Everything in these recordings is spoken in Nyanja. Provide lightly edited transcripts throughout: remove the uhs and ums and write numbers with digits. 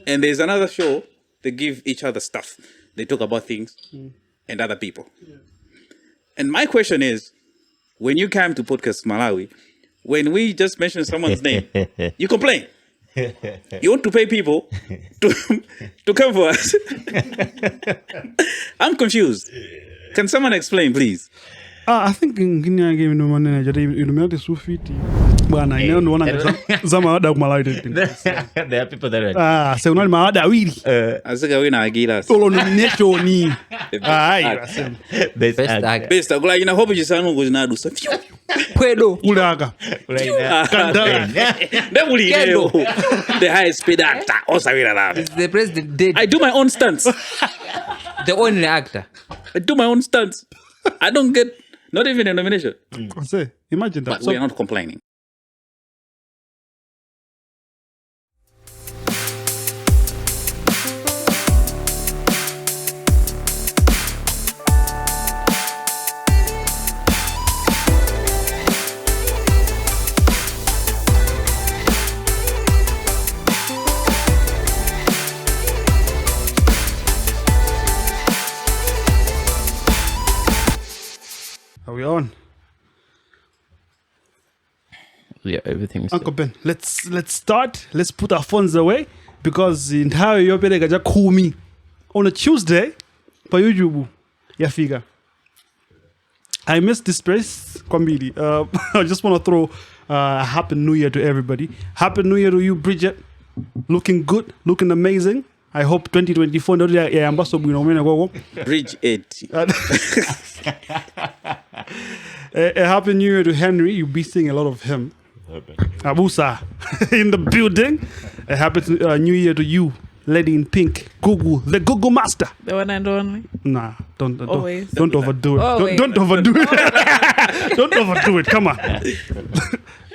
And there's another show, they give each other stuff. They talk about things and other people. Yeah. And my question is, when you came to Podcast Malawi, when we just mention someone's name, you complain. You want to pay people to come for us. I'm confused. Can someone explain, please? I think ngini game no man na you know me so fit. Bwana ina ndo wana zama ada kumalawi. There are people that are se unali maada wili. Asika wina agila. Solo nomination ni. Best agula ina hope jisanu kuzinadu sa. Kwedo ulaga. Kandala. Ndebuli leo. The highest paid actor. Osawira la. The president did. I do my own stunts. The only actor. I do my own stunts. I don't get not even a nomination. Say, imagine that. But we are not complaining. Are we on? Yeah, everything is Uncle Ben, let's start. Let's put our phones away because the entire Europe gaja kumi on a Tuesday for YouTube. Yeah, figure. I missed this place, Kwambili. I just want to throw a happy New Year to everybody. Happy New Year to you, Bridget. Looking good, looking amazing. I hope 2024 no ya ambassador go. Bridget. A happy New Year to Henry. You'll be seeing a lot of him. Abusa in the building. A happy New Year to you, lady in pink, Gugu, the Gugu master. The one and only. Nah, don't Always. don't overdo it. Always. Don't overdo it. Don't overdo it. Come on.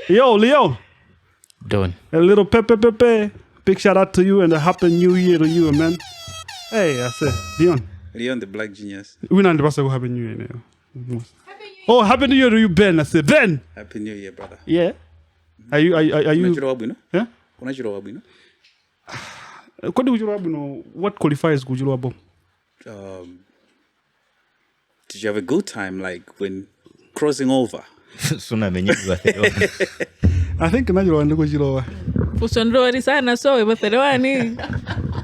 Yo, Leo. done. A little pepe. Big shout out to you and a happy New Year to you, man. Hey, I say, Leon the Black Genius. We not the person who happy New Year now. Oh, happy New Year to you, Ben. I say, Ben. Happy New Year, brother. Yeah. Are you? Yeah. What qualifies Gujuro? Did you have a good time, like when crossing over? I think Gujuro.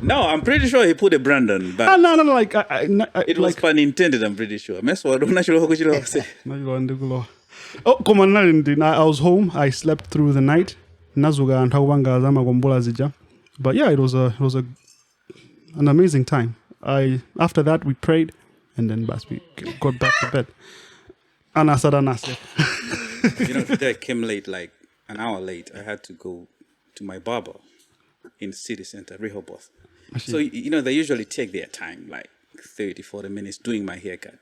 No, I'm pretty sure he put a Brandon, but no, like it was pun intended. I'm pretty sure. Oh, come on, I was home. I slept through the night. Nazuga and Hawanga Zama Gombola Zija. But yeah, it was an amazing time. After that we prayed and then we got back to bed. Anasadanase. Today I came late, like an hour late. I had to go to my barber in the city center, Rehoboth. So, they usually take their time, like 30, 40 minutes doing my haircut,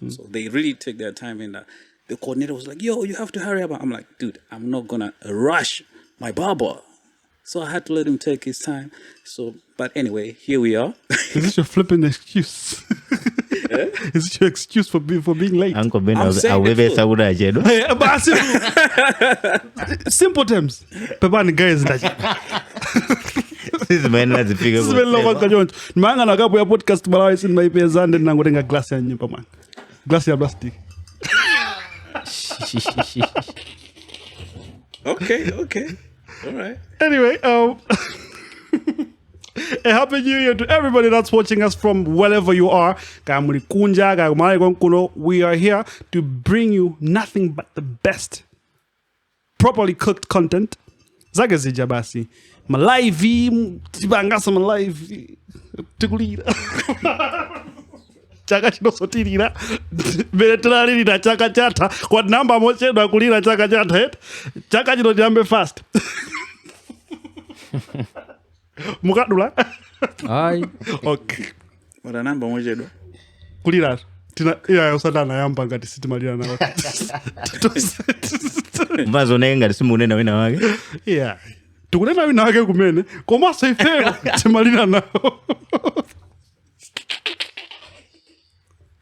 So they really take their time. And the coordinator was like, yo, you have to hurry up. I'm like, dude, I'm not going to rush my barber. So I had to let him take his time. So, but anyway, here we are. Is this your flipping excuse? Is it your excuse for being late? Uncle Ben, simple terms. Pepani guys, this man has a figure. This is Manga na kapu ya podcast Malawi sin my pay zande na ngotenga glass ya nyumba man. Glass ya plastic. Okay. All right. Anyway, a happy New Year to everybody that's watching us from wherever you are. We are here to bring you nothing but the best, properly cooked content. Zagazija basi. Malawi, tibangasa Malawi. Tukulira. Chaka chino sotirira. Beretrari na chaka chata. Kwa namba moche na kulira chaka chata het. Chaka chino jambe fast. Mukadula. Aye. Okay. What namba moche do? Kulira. Tina ya usada na yamba ngati sitimalira na watu. Mbazo nenga simunena wina wake. Yeah. Tukunena wina wake kumene. Koma saifeo timalira nao.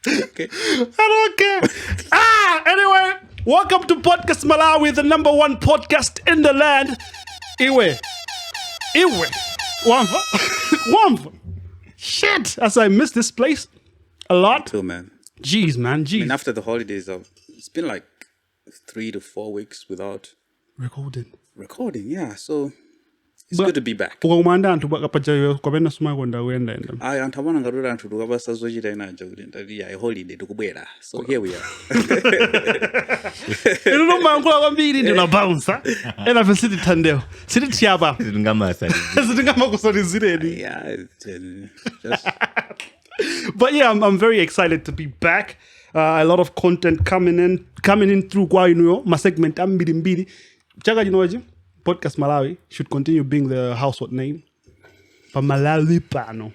Okay. I don't care. Anyway, welcome to Podcast Malawi, the #1 podcast in the land. Iwe. Wamva. Shit, as I miss this place a lot. Too, man. Jeez, man, I jeez. mean, after the holidays, it's been like 3 to 4 weeks without recording. Yeah, so it's good to be back. Ukakumanda anthu kapachayo kapena sumakonda kuyenda enda. Ayi anthu amana ngatola anthu tukapasazochita inaja kuti ndati ya holiday tikubwera. So here we are. Ino nomangula kwambiri ndi unabounce. Ena fe sitithandewo. Sitithiyapa. Sitingamakusolizireni. Yeah, just But yeah, I'm very excited to be back. A lot of content coming in through kwa inuyo ma segment ambiri. Chaka chinochi Podcast Malawi should continue being the household name. But Malawi pano.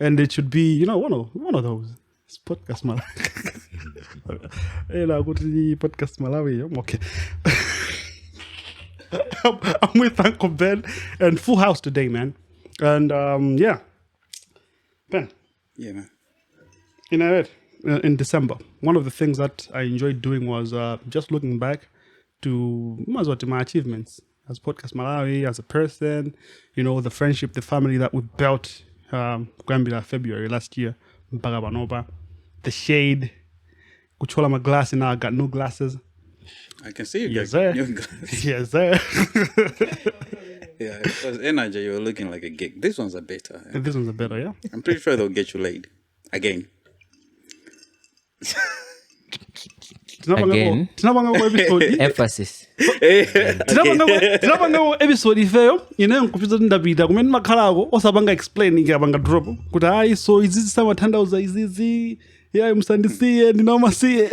And it should be, one of those. It's Podcast Malawi. Podcast Malawi. Okay. I'm with Uncle Ben and full house today, man. And yeah. Ben. yeah, man. In December, one of the things that I enjoyed doing was just looking back to my achievements as Podcast Malawi, as a person, the friendship, the family that we built February last year, Bagabanoba, the shade, Kuchola my glass, and now I got no glasses. I can see you Yes, guys. sir. Yes, sir. Yeah, because energy, you're looking like a gig. These ones are better. And this one's a better, yeah? I'm pretty sure they'll get you laid. Again. Again? Tinapanga episode. Emphasis. Tinapanga episode ifeyo kupita ndapita kumene makhalako osapanga explain ikapanga drop kuti hayi so izizi samathandauza izizi yayi musandisiye ndinamasiye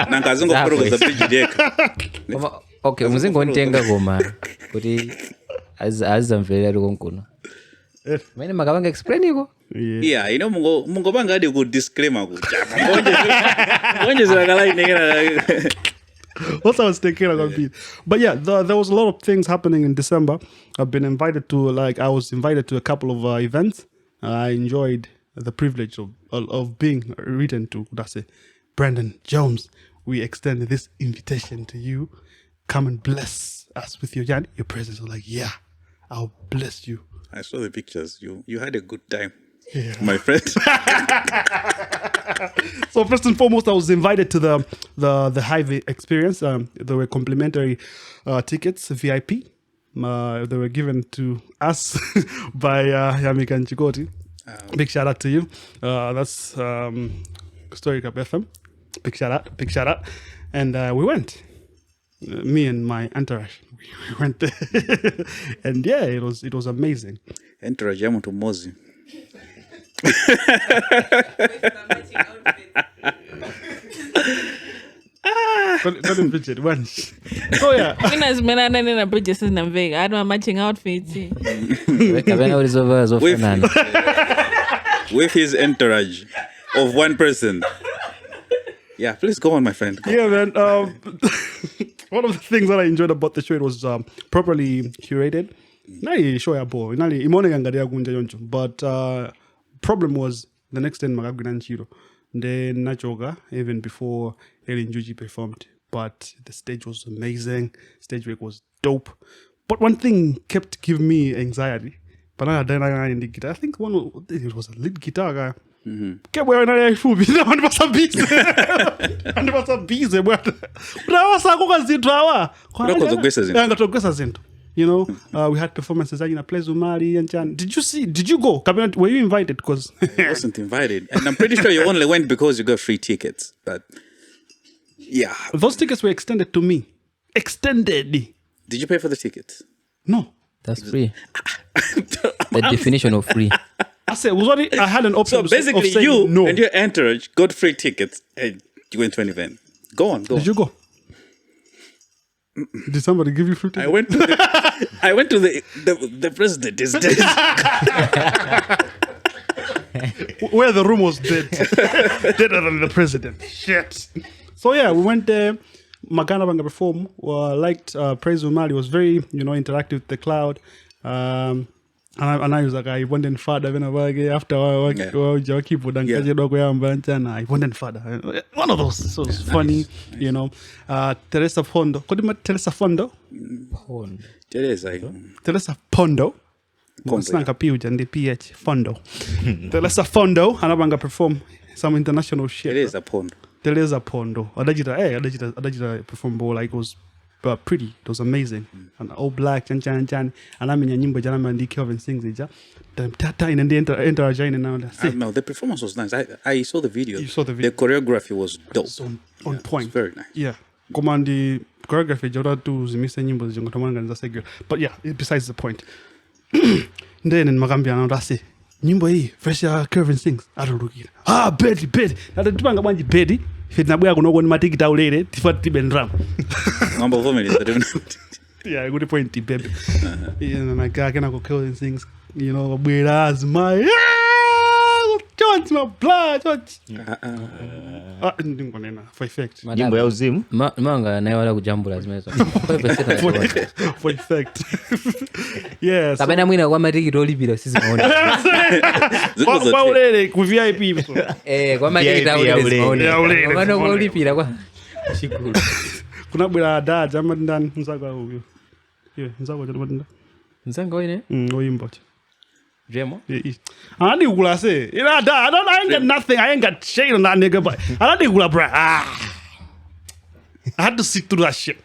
Nangazingoporokoza Bridget. Okay, muzingontenga koma kuti azamvela konkuno. Mene makabanga explain iko? Yeah, mungoba ngadi ku disclaimer ku. Ngonje zilakala inekera. What I was thinking about beat. But yeah, there was a lot of things happening in December. I was invited to a couple of events. I enjoyed the privilege of being written to. That's it. Brandon Jones, we extend this invitation to you. Come and bless us with your presence. I'm like, yeah, I'll bless you. I saw the pictures. You had a good time, my friend. So first and foremost, I was invited to the Hive experience. There were complimentary tickets, VIP. They were given to us by Hamigo and Chikoti. Big shout out to you. That's Story Cup FM. Big shout out. And we went. Me and my entourage, we went there, and yeah, it was amazing. Entourage yamu to Mozi. Got in Bridget once. So yeah. Bridget is not big. I don't have matching outfits. With his entourage of one person. Yeah, please go on, my friend. Yeah, man. One of the things that I enjoyed about the show, it was properly curated. But problem was the next day Magagunanchiro. Then Nachoga, even before Ellen Juji performed. But the stage was amazing. Stage work was dope. But one thing kept giving me anxiety. But I think it was a lead guitar guy. Kept wearing a shoe. And was busy. But I was we had performances in a place with Mari and Chan. Did you go? Were you invited? Because I wasn't invited. And I'm pretty sure you only went because you got free tickets. But yeah. Those tickets were extended to me. Extended. Did you pay for the tickets? No. That's free. The definition of free. I said, I had an option. So basically, of saying you no. and your entourage got free tickets and you went to an event. Go on. Did you go? Did somebody give you free tickets? I went to the president is dead. Where the room was dead. Deader than the president. Shit. So yeah, we went there. Magana Banga perform. Liked Praise Umali. Was very, interactive with the crowd. And I was like, I wanted father after I keep with I wanted father. One of those. So it's funny, Teresa Fondo. Teresa Fondo? Teresa Teresa Pondo. Snanka Piuja and the PH Fondo. Let's a Fondo, and I'm going to perform some international shit. It is a pond. There is a Pondo. Adajita perform ball like it was pretty. It was amazing. And all black, chan, and I'm in a nyimbo jana mandi Kelvin sings it. Tata in the enter now. No, the performance was nice. I saw the video. You saw the video. The choreography was dope. On point. Very nice. Yeah. Commandi choreography jora tu zimise nyimbo zingotomanga nza segura. But yeah, besides the point. Then in Magambia now that's it. Nyimbo hii fresh ya Kelvin sings arurukira. Betty. Nada tupanga banji Betty. Fit na bwa kuno matiki taulere tifati bendram. Number 4 minutes. Yeah, good point, baby. You know, my guy can go Kelvin sings. You know, whereas my George, my blood, George. For effect. Nyimbo ya uzimu. Manga na wala kujambula zimezo. For effect. Yes. Kabena mwina kwa matiki roli bila sisi maona. Kwa ulele ku VIP. Kwa matiki taulele. Kwa roli bila kwa. Shikuru. Kuna bula da jama ndani mzaka huyo. Yo, mzaka jama ndani. Mzanga wine? Oyimbo. Jemo? I need gula say. You know, I ain't got nothing. I ain't got shade on that nigga, but I need gula, bruh. I had to sit through that shit.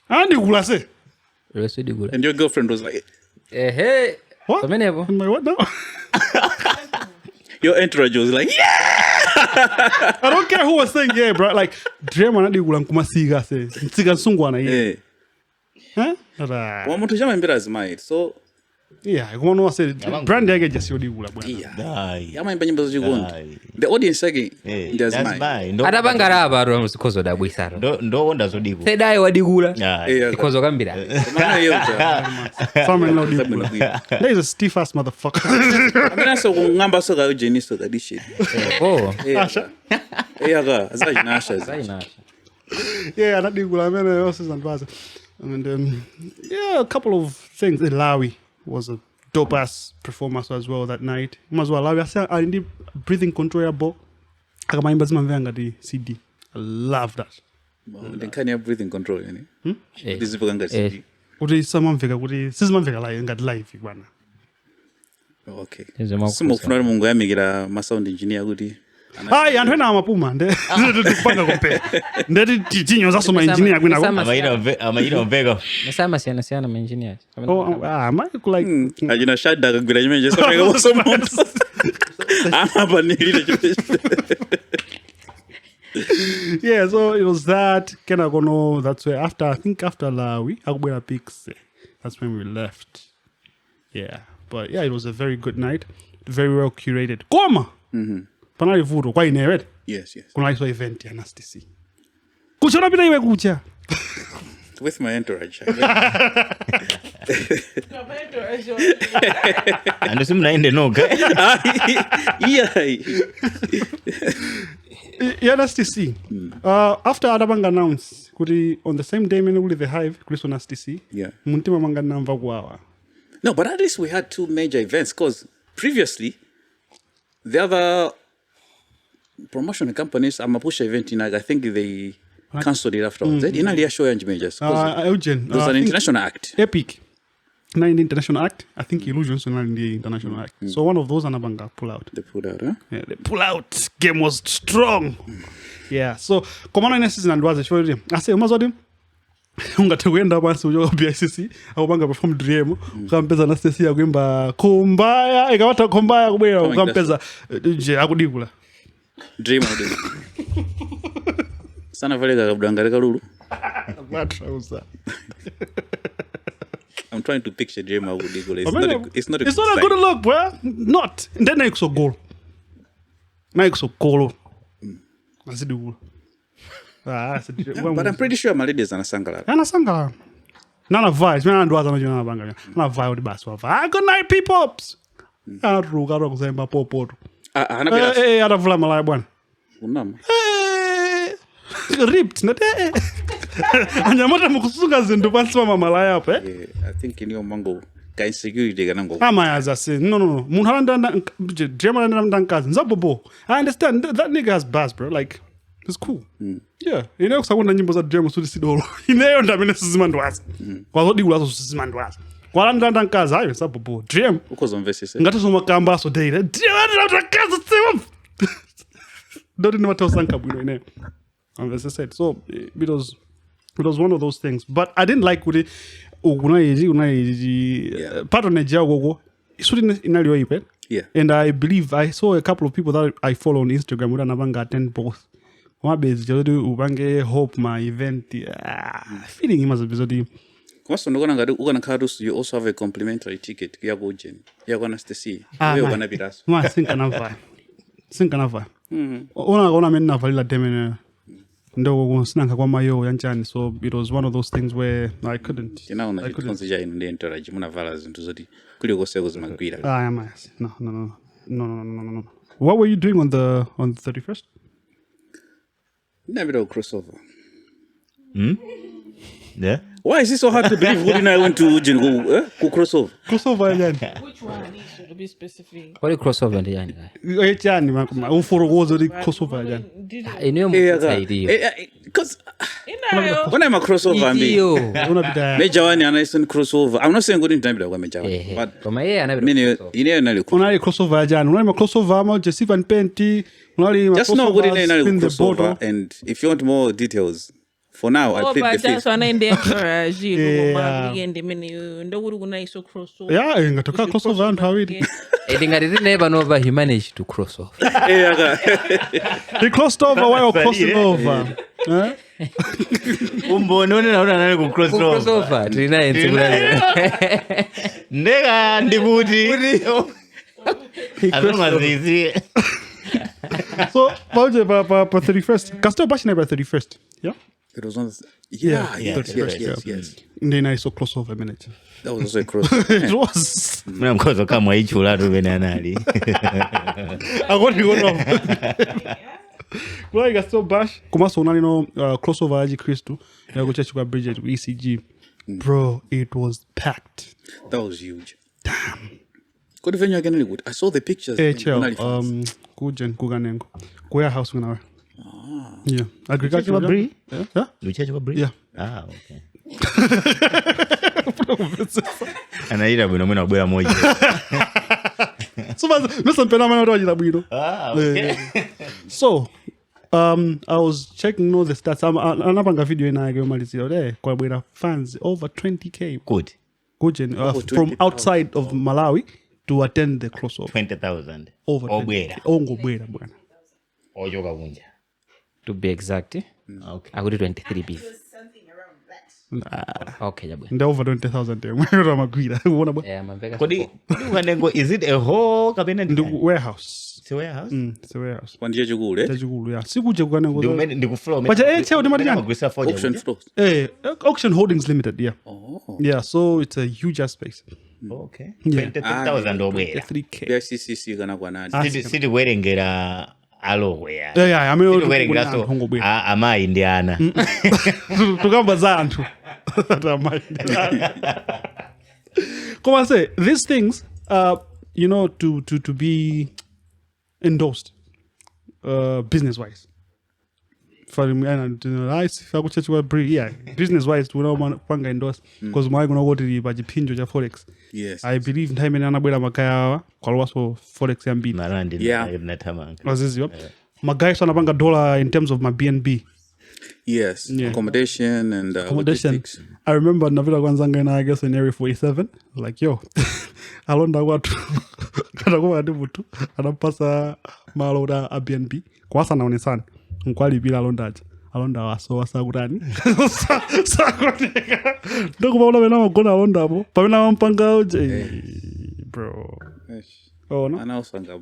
I need gula say. And your girlfriend was like, hey. What? I'm like, what now? your entourage was like, yeah! I don't care who was saying yeah, bro. Like, Drema na di gula kuma siga say. Siga sungwa na yeah. Huh? Wamuntu jama mbira azimai. So, yeah, I want to say brand yake just yodi gula bwana. Yeah. Yama imba nyimbo zikugonda. The audience yake does mine. Adabangara baro musikozo da bwisaro. Ndo wonda zodigu. Sedai wadigula. Yeah. Ikozo kambira. Mana yota. Family no digula. There is a stiff ass motherfucker. Amina so ngamba so ga Jenny so that shit. Oh. Asha. Yeah, Asha. Yeah, not digula. I mean, also is advisor. And yeah, a couple of things. Malawi was a dope ass performance as well that night. Malawi, I need breathing control your ball. I got my investment the CD. I love that. Then can you have breathing control? This is for CD. What is someone figure? What is this man figure like live? Okay. Some of no mungu yamigira ma sound engineer gudi. Ai anthu ena amapuma ndikupanga kompe ndeti titinyo zaso ma engineer kwina amaira omveka nasama siana ma engineers Michael like ajina shada kagwira nyemeje so mega so months ama nilile. Yeah, so it was that Kena Gono. That's where after Malawi Akubwera Peaks, that's when we left. Yeah, but yeah, it was a very good night, very well curated. Koma. Panali vuto kwa ine right? Yes. Kuna iso event ya Nasty. Kuchona bila iwe kucha. With my entourage. Ando simnaende noga. Yeah. Yeah, Nasty C. After Adabanga announced, on the same day, when we the Hive, Chris on Nasty C. Yeah. Muntima manga namba guawa. No, but at least we had two major events because previously, the other promotion companies, Amapusha event, I think they cancelled it afterwards. In a show and majors. Eugene. It was an international act. Epic. Not in the international act. I think Illusions were not in the international act. So one of those Anabanga pull out. They pulled out, huh? Yeah, the pull out game was strong. Yeah. So Komana Nesses and was a show. I say, Mazodin. Ungatewenda basi ujoga BICC au banga perform dream ukampeza Anastasia kwimba kumbaya ikawata kumbaya kubera ukampeza je akudigula dream ode sana vale kabudangare kalulu. I'm trying to picture dream akudigula. It's not a good look, bro. Not then like so goal like so goal asidigula. But I'm pretty sure my ladies anasangala. Anasangala. Nana vibes. Mena ndwaza majina banga. Nana vibe di basi wa. Good night people. Aruka ro kuzemba popoto. Ana ada vula malaya bwana. Unama. Ripped na anyamata mukusunga zindu basi mama malaya hapa I think in your mango guy security ganango. Ama yaza say no. Munhu alanda drama ndankazi. Nzabobo. I understand that nigga has bass, bro. Like it's cool. Yeah, you know, kusakunda nyimbo za Dream Studio Sidolo. Ineyo ndamene sizimandwazi. Kwazodi ulazo sizimandwazi. kwalandanda nkazi hayo sabubu dream ukozomvesese ngati somakamba so day nkazi tsiwa don't know what else bwino ine as I said so it was one of those things but I didn't like kuti unaiji patronage yako isuti inaliyo ipe and I believe I saw a couple of people that I follow on Instagram who anabanga attend both wabezi jodi ubange hope my event feeling must be so Koso ndokona ngati ukana kharusu you also have a complimentary ticket yako ujeni yako Anastasia wewe ukana biraso ma sinkanava ona mena valila demene ndo sinanka kwa mayo yanchani so it was one of those things where I couldn't una chikonzi ja ino ndi entourage muna vala zinthu zoti kuli koseko zimagwira no what were you doing on the 31st never crossover Yeah. Why is it so hard to believe Woody and I went to Ujin go crossover again Which one needs to be specific? What crossover ndi yani? Echani uforogozo di crossover again Iniyo msaidiyo. Because when I'm a crossover Major one and I send crossover I'm not saying good in time but Major but kama yeye anabidi unali crossover ajani unali crossover ama Jessica and Penti unali just know good in crossover and if you want more details for now I played the face. That's why I'm there for weekend mini ndokuri kuna iso crossover. Yeah, ingatoka crossover and how it. Edingari never know he managed to cross over. He crossed over while crossing over. Umbonone naona nani ku cross over. Trina entibula. Ndega ndibuti. Azumazizi. So, Pauje pa 31st. Casto bashine by 31st. Yeah. It was on yes. Then I saw crossover minute. That was also a crossover. It was. Mna mkozo kama ichula tu benanali. Agora go no. Well, Casto bash. Kumaso unali no crossover aji Kristo. Ya go church kwa Bridget ECG. Bro, it was packed. That was huge. Damn. Could venue again good. I saw the pictures. Kujen kuganengo. Kwa house ngana. Yeah. Agriculture Bri? Yeah. Luchacho wa Bri? Yeah. Ah, okay. Anaira bwino mwena bwera moja. So listen pena mana roja bwino. Ah, okay. So I was checking all the stats. Anapanga video ina yake malizio there kwa bwera fans over 20k. Good. Kujen from outside of Malawi to attend the crossover. 20,000. Over. Ongo bwera bwana. Ojoka kunja. To be exact, okay. I would 23 beef. Okay, jabu. They're over 20,000 there. Where am I going? Wanna buy? Yeah, man. Kodi is it a whole cabinet? The warehouse. It's a warehouse? It's a warehouse. One year ago, eh? Yeah. Sikuje kuganengo. Ndiku floor. But auction floor. Auction Holdings Limited, yeah. Oh. Yeah, so it's a huge space. Okay. Yeah. 20,000 obwera. 3k. PCC kana kwa nani? City werengera alowhere. Yeah, I mean werengera so ama Indiana. Tukamba za antu. Ama Indiana. Come on, say these things you know to be endorsed business wise. For me business wise panga endorse because my gonna go to the bajipinjo ja forex. Yes. I believe time ina nabwera makaya kwa lwaso forex ya mbi. Yeah. Natamanga. Wazizi magaya sana panga dollar in terms of my BNB. Yes. Yeah. Accommodation and logistics. I remember navila kwanzanga na I guess in area 47 like yo alonda watu kana kwa ndibutu anapasa maloda a BNB kwa sana onesana nkwali bila alonda waso wasagurani sakoteka ndokubaona bena magona alonda abo pamena mpanga oje bro oh no anausanga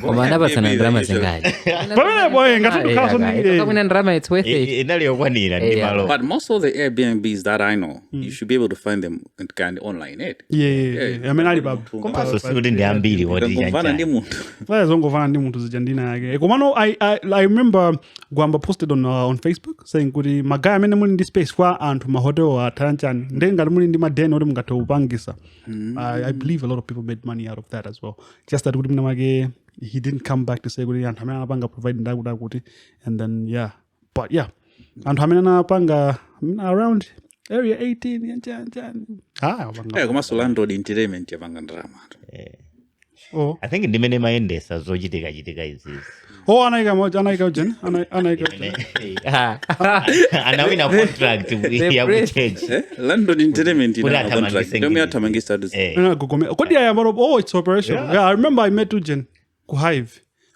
Komanda basana drama zingaje. Pamela boy ngatu kaso ni. Kama drama it's worth it. Inaliyokwanira ndi malo. But most of the Airbnbs that I know, you should be able to find them kind of online, eh? Yeah. I mean Alibaba. Kompaso sikuti ndi ambiri wodi Vana ndi yancha. muntu. Vaya zongo vana ndi muntu zijandina yake. Komano I remember Gwamba posted on Facebook saying kuti magaya amene muli ndi space kwa anthu mahotel atanchani. Ndenga muli ndi madeni oti mungate upangisa. I believe a lot of people made money out of that as well. Just that kuti mnamage he didn't come back to say kuti anthu amene anapanga provide ndakuti and then yeah. But yeah. Anthu amene anapanga around area 18 komanso landlord entertainment yapanga ndalama. Oh. I think ndimene maendesa zochitika izizi. Oh, anaika ujeni. Anawina contract ya kuchange. Landlord entertainment ina contract. Ndio miatamangisa duzi. Kodi ayambaro, oh, it's operational. Yeah, I remember I met Ujen ku Hive.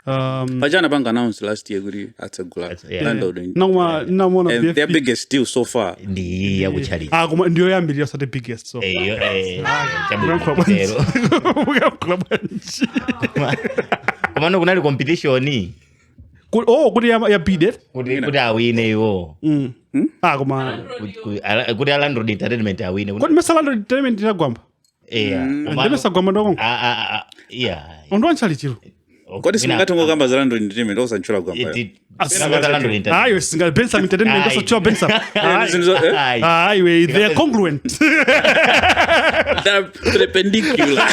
Pajana bank announced last year guri at a gula landlord. And their biggest deal so far. Ndi ya kuchali. Kuma ndio yambiri so the biggest so. Komano kunali competition. Kuti ya bided. Kuti awine iwo. Kuma kuti landlord entertainment awine. Kuti mesa landlord entertainment inagwamba. Ndemesa gwamba ndongo. Yeah. Ondo anchali chiro. Kodi singatongo kamba za landlord entertainment osanchula gwamba. Ayo singa Bensam entertainment also chwa Bensam. Ayo they are congruent. They're perpendicular.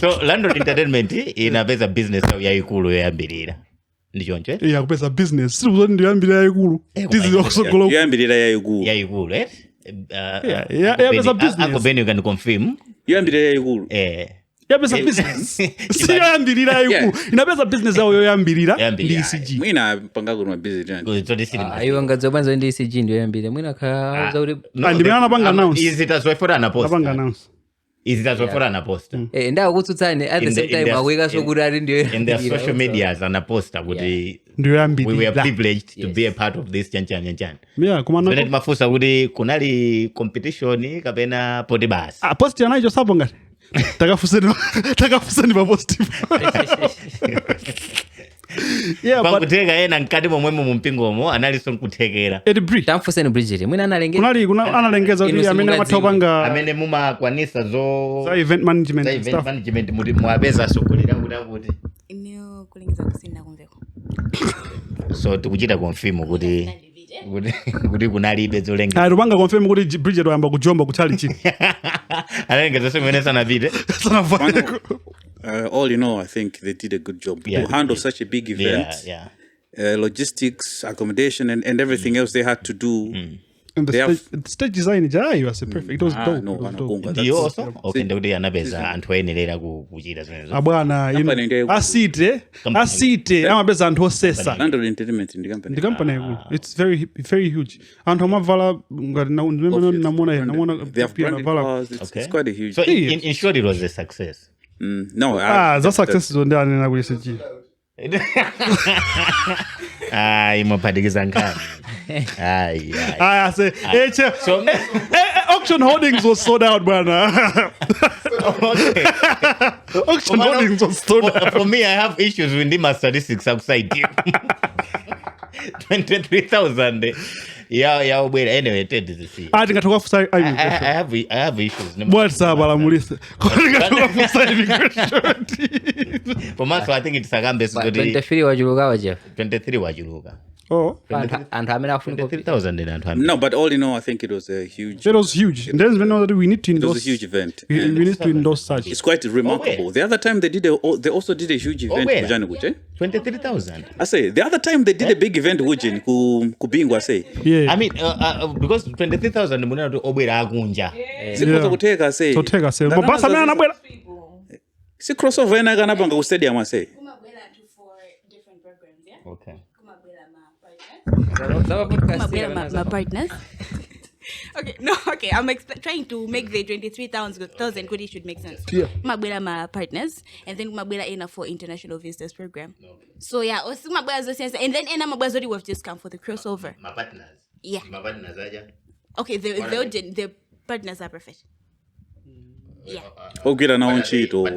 So landlord entertainment inapeza business ya ikulu yambirira. Ndichoncho? Yeah, kupeza business. Sizo ndio yambirira ya ikulu. This is also global. Yambirira ya ikulu. Ya ikulu, eh? Yeah, peza business. Uncle Ben you can confirm. Yambirira ya ikulu. Yabeza business. Si yambirira ya ikulu. Inapeza business yao yambirira. DCG. Mwina panga kuna business. So this is. Ayo ngazobanza DCG ndio yambirira. Mwina ka zauri. Ndimena napanga announce. Is it as well for an post? Napanga announce. Is it as well for an post? Nda kutsutsane at the same time aweka sokuri ndio. In their social medias and a poster would ndio yambirira. We were privileged to be a part of this chan. Yeah, kuma na mafusa kuti kunali competition kapena potibas. Post yana ijo sapo ngati. Takafuseni pa positive. Yeah, but kuteka yena nkati momwemo mumpingomo analiso nkutekera. Bridget. Tamfuseni Bridget. Mwina analengeza. Kuna analengeza kuti amene matopanga. Amene mumakwanisa zo. Za event management stuff. Event management mwapeza sokolera kuti. Ino kulengeza kusinda kumveko. So tikuchita confirm kuti kunalibe zolengeza. Tupanga confirm kuti Bridget wayamba kujomba kuchali chini. Analengeza semene sana vide. Sana vale. All in all, I think they did a good job to handle such a big event. Logistics, accommodation, and everything else they had to do. And the stage design was perfect. It was dope. Ndio also? Okay, ndio dia anabeza anthu ayenera kuchita zimene. Abwana, asite amabeza anthu osesa. Landlord entertainment in the company. The company, it's very huge. Anthu amavala ngati namona they have branded cars. It's quite a huge. So in short, it was a success. No, that success is on there na kuiseji. Imapadikiza nkani. I say, so auction holdings was sold out, bwana. Okay. Auction holdings was sold out. For me, I have issues with the statistics outside you. 23,000. Yeah, wait. Anyway, I have issues. What's up, Alamulisa? For me, so I think it's a gambe. 23 wajuluka waje. 23 wajuluka. Oh, and how many 23,000 No, but all in all, I think it was a huge. It was huge. And then we know that we need to endorse. It was a huge event. We need to endorse such. It's quite remarkable. The other time they also did a huge event. 23,000. I say the other time they did a big event. Kubingwa say. Yeah. I mean, because 23,000 munena to obwera akunja. Zikoza kuteka say. So take us. Mabasa mena nabwera. Si crossover ena kana panga ku stadium I say. For different programs, yeah? Okay. My partners. Okay. I'm trying to make the 23,000 good. It should make sense. Yeah. My partners, and then my ena for international visitors program. So yeah, also my sense, and then ena my we've just come for the crossover. My partners. Yeah. My partners aja. Okay, the partners are perfect. Yeah. Get an own cheat or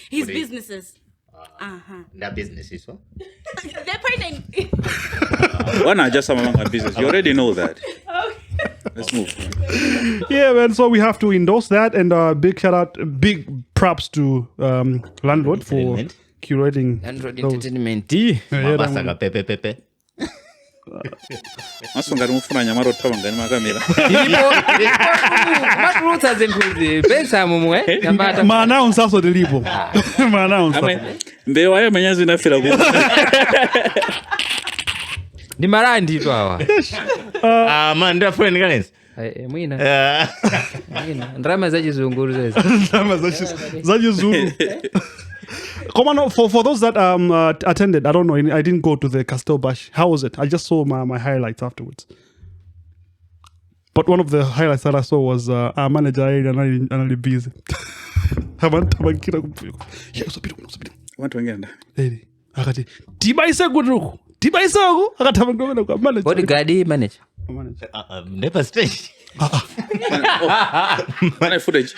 his businesses. That business is so. They're partnering. Why not just some business? You already know that. Okay. Let's move. Yeah, man. So we have to endorse that, and big shout out, big props to Landlord for curating. Landlord Entertainment. Mabasa ka pepe. Masungari mufuna nyamaro tabanga ni makamera. Matuluta zenkuzi. Bensam mwe. Ma announce also the libo. Ma announce. Mbewa ya manyazi na fila gugu. Ni marandi tu hawa. Man ndio friend kanesi. Mwina. Ndrama za Kizunguru sasa. Ndrama za Kizulu. Come on, for those that attended, I don't know, I didn't go to the Castel Bash. How was it? I just saw my highlights afterwards. But one of the highlights that I saw was our manager and busy. Watu wengine akati tibaisa kuruku huko akatama ngomena kwa manager. Bodyguard manager. Never stay. Mana footage.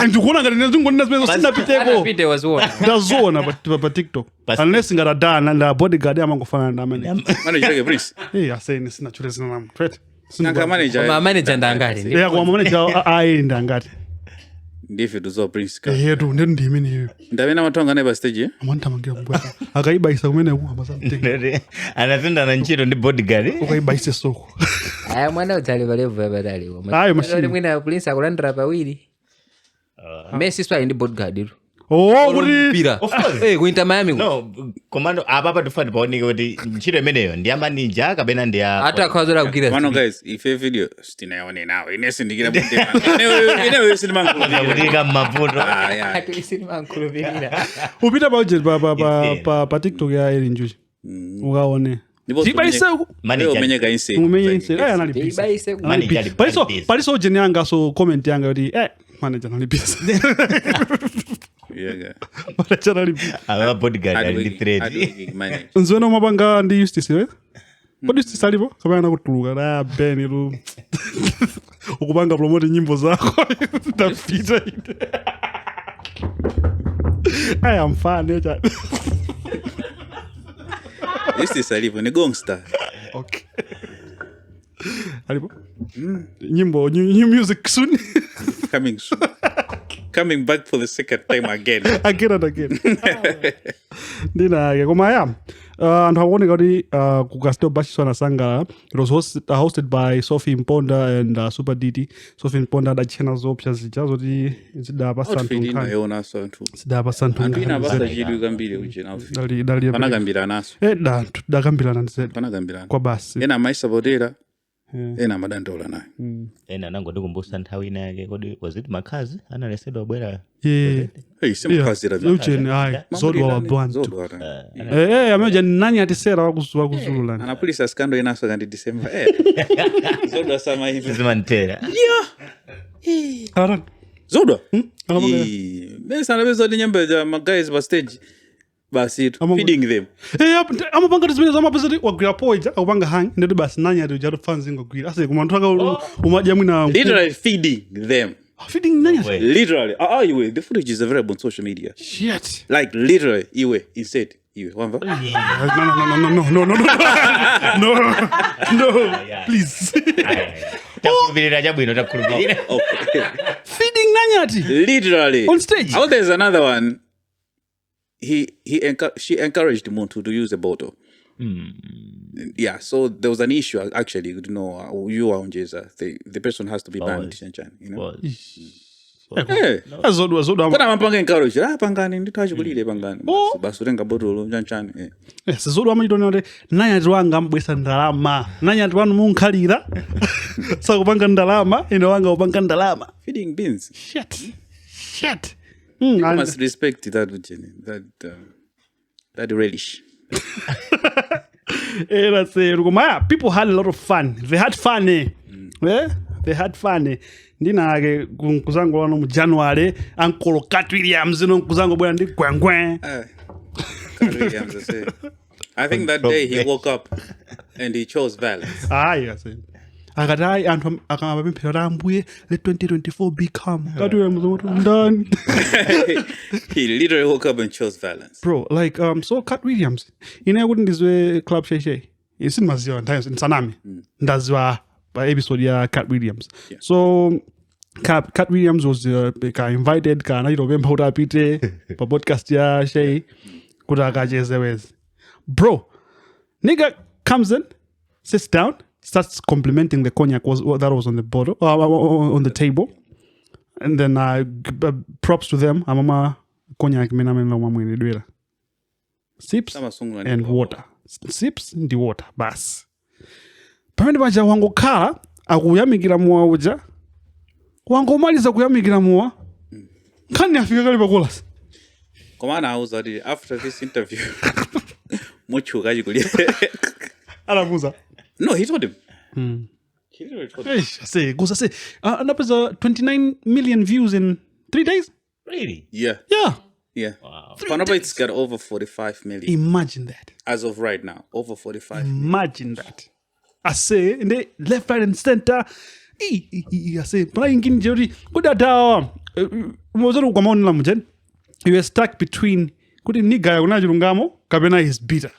Ndikuona ngati ndingona zimezo sina piteko. Pite wazona. Ndazona pa TikTok. Unless ngara dana na bodyguard amangofana na manager. Manager Breeze. Aseni sina chule sina namu. Sina manager. Kwa manager ndangati. Kwa manager ndangati. Ndife tuzo Breeze ka. Yedu ndimi ni. Ndabena matonga na stage. Amanta mangira mbwa. Akaibaisa kumene ku amazamtenge. Anatenda na nchiro ndi bodyguard. Ukaibaisa soko. Mwana utali level ya badali. Ayo machine. Mwina prince akulandira pawiri. Messi swa ndi bodyguard. Kuti of course. Kuinta Miami. No, komando apa tufati paonike kuti nchiro imeneyo ndi manager kapena ndi hata kwazola kukira. One guys, ife video stinaone nawe. Inesi ndikira mutema. Inewe sinimankulubira. Ndika mavuto. Hatu sinimankulubira. Upita budget pa TikTok ya Ellen Juice. Ukaone. Tibaisa manager umenyeka inse. Umenyeka analipisa. Manager. Paliso jeni yanga so comment yanga yoti manager analipisa. Yeah. Manager analipisa. Aba bodyguard ali thread. Nzona mabanga ndi Justice we. Bodi Justice alipo kama anakutuluka na Ben ru. Ukubanga promote nyimbo zako. Tapita. I am fan cha. Justice alipo ni gangster. Okay. Alipo? Nyimbo, new music soon. Coming soon. Coming back for the second time again. Again. Ndina koma ya. And hawone gadi Castel Bash sana sanga. It was hosted by Sophie Mponda and Super Didi. Sophie Mponda da chena zopya zijazo di zidaba santu kan. Yona santu. Zidaba santu. Andina basa jidu gambile ujina outfit. Dali. Pana gambila naso. Da gambila nanse. Pana gambila. Kwa basi. Ena maisa bodera. Ena madandola nayo. Ena nango ndikumbusa nthawi ina yake kodi was it makazi analesedwa bwera. Hey, simakazi ra. Ucheni ai zodwa wa bwantu. Ameja nani atisera wakuzulula. Anapolisa skando inaso ngandi December. Zodwa sama hivi zimantera. Aran. Zodwa? Nesa nabezo nyembe ja guys ba stage. Basi feeding them. Amapanga tizimene zamapezati wagwira poija akupanga hang ndeti basi nanya ati ujatu fans ngogwira ase kumantaka umaja mwina literally feeding them. Feeding nanya literally iwe the footage is available on social media. Shit. Like literally iwe instead iwe wamba. No. Please. Takurubirira jabwino takurubirira. Feeding nanya ati literally on stage. Oh, there's another one. She encouraged Muntu to use a bottle. Yeah, so there was an issue actually. You know, you are on Jesus. The person has to be banned. You know. Zodwa. Kana mapanga encourage. Pangani nditaje kulile pangani. Basi urenga bottle njanchani. Zodwa amidonore nanya twanga mbwesa ndalama. Nanya twanu munkhalira. Sakupanga ndalama, wanga upanga ndalama. Feeding beans. Shit. You must respect that relish. That's people had a lot of fun. They had fun. They had fun. Ndina ke kuzango wano mu January Uncle Katt Williams no kuzango bwana ndi gwangwe. Williams I say. I think that day he woke up and he chose violence. Yes. Akadai antu akamapemphera rambuye let 2024 become. Katt Williams ndani. He literally woke up and chose violence. Bro, like so Katt Williams ine kuti ndizwe club sheshe. Isi maziwa nthayo nsanami. Ndazwa by episode ya Katt Williams. Yeah. So Katt Williams was invited kana irovemba kuti apite pa podcast ya Shay kuti akachezeweze. Bro, nigga comes in, sits down, starts complimenting the cognac that was on the bottle, on the table, and then props to them. Amama cognac minamela mamwini dwela. Sips and water. Sips in the water. Bas. pamene paja wangokhala akuyamikira mowa uja wangomaliza kuyamikira mowa nkhani afika kale pakolasi Komana auza kuti after this interview muchuka chikulia. alamuza No, he told him. He literally told him. say goes say anapeza 29 million views in 3 days. Really? Yeah. Yeah, Wow. Panapa, it's got over 45 million imagine that. as of right now. Over 45. Imagine that. I say in the left, right, and center. I say playing in Jody. Good at Mozoro Gamon Lamujen. You were stuck between good nigga Unajungamo, Kabena is bitter.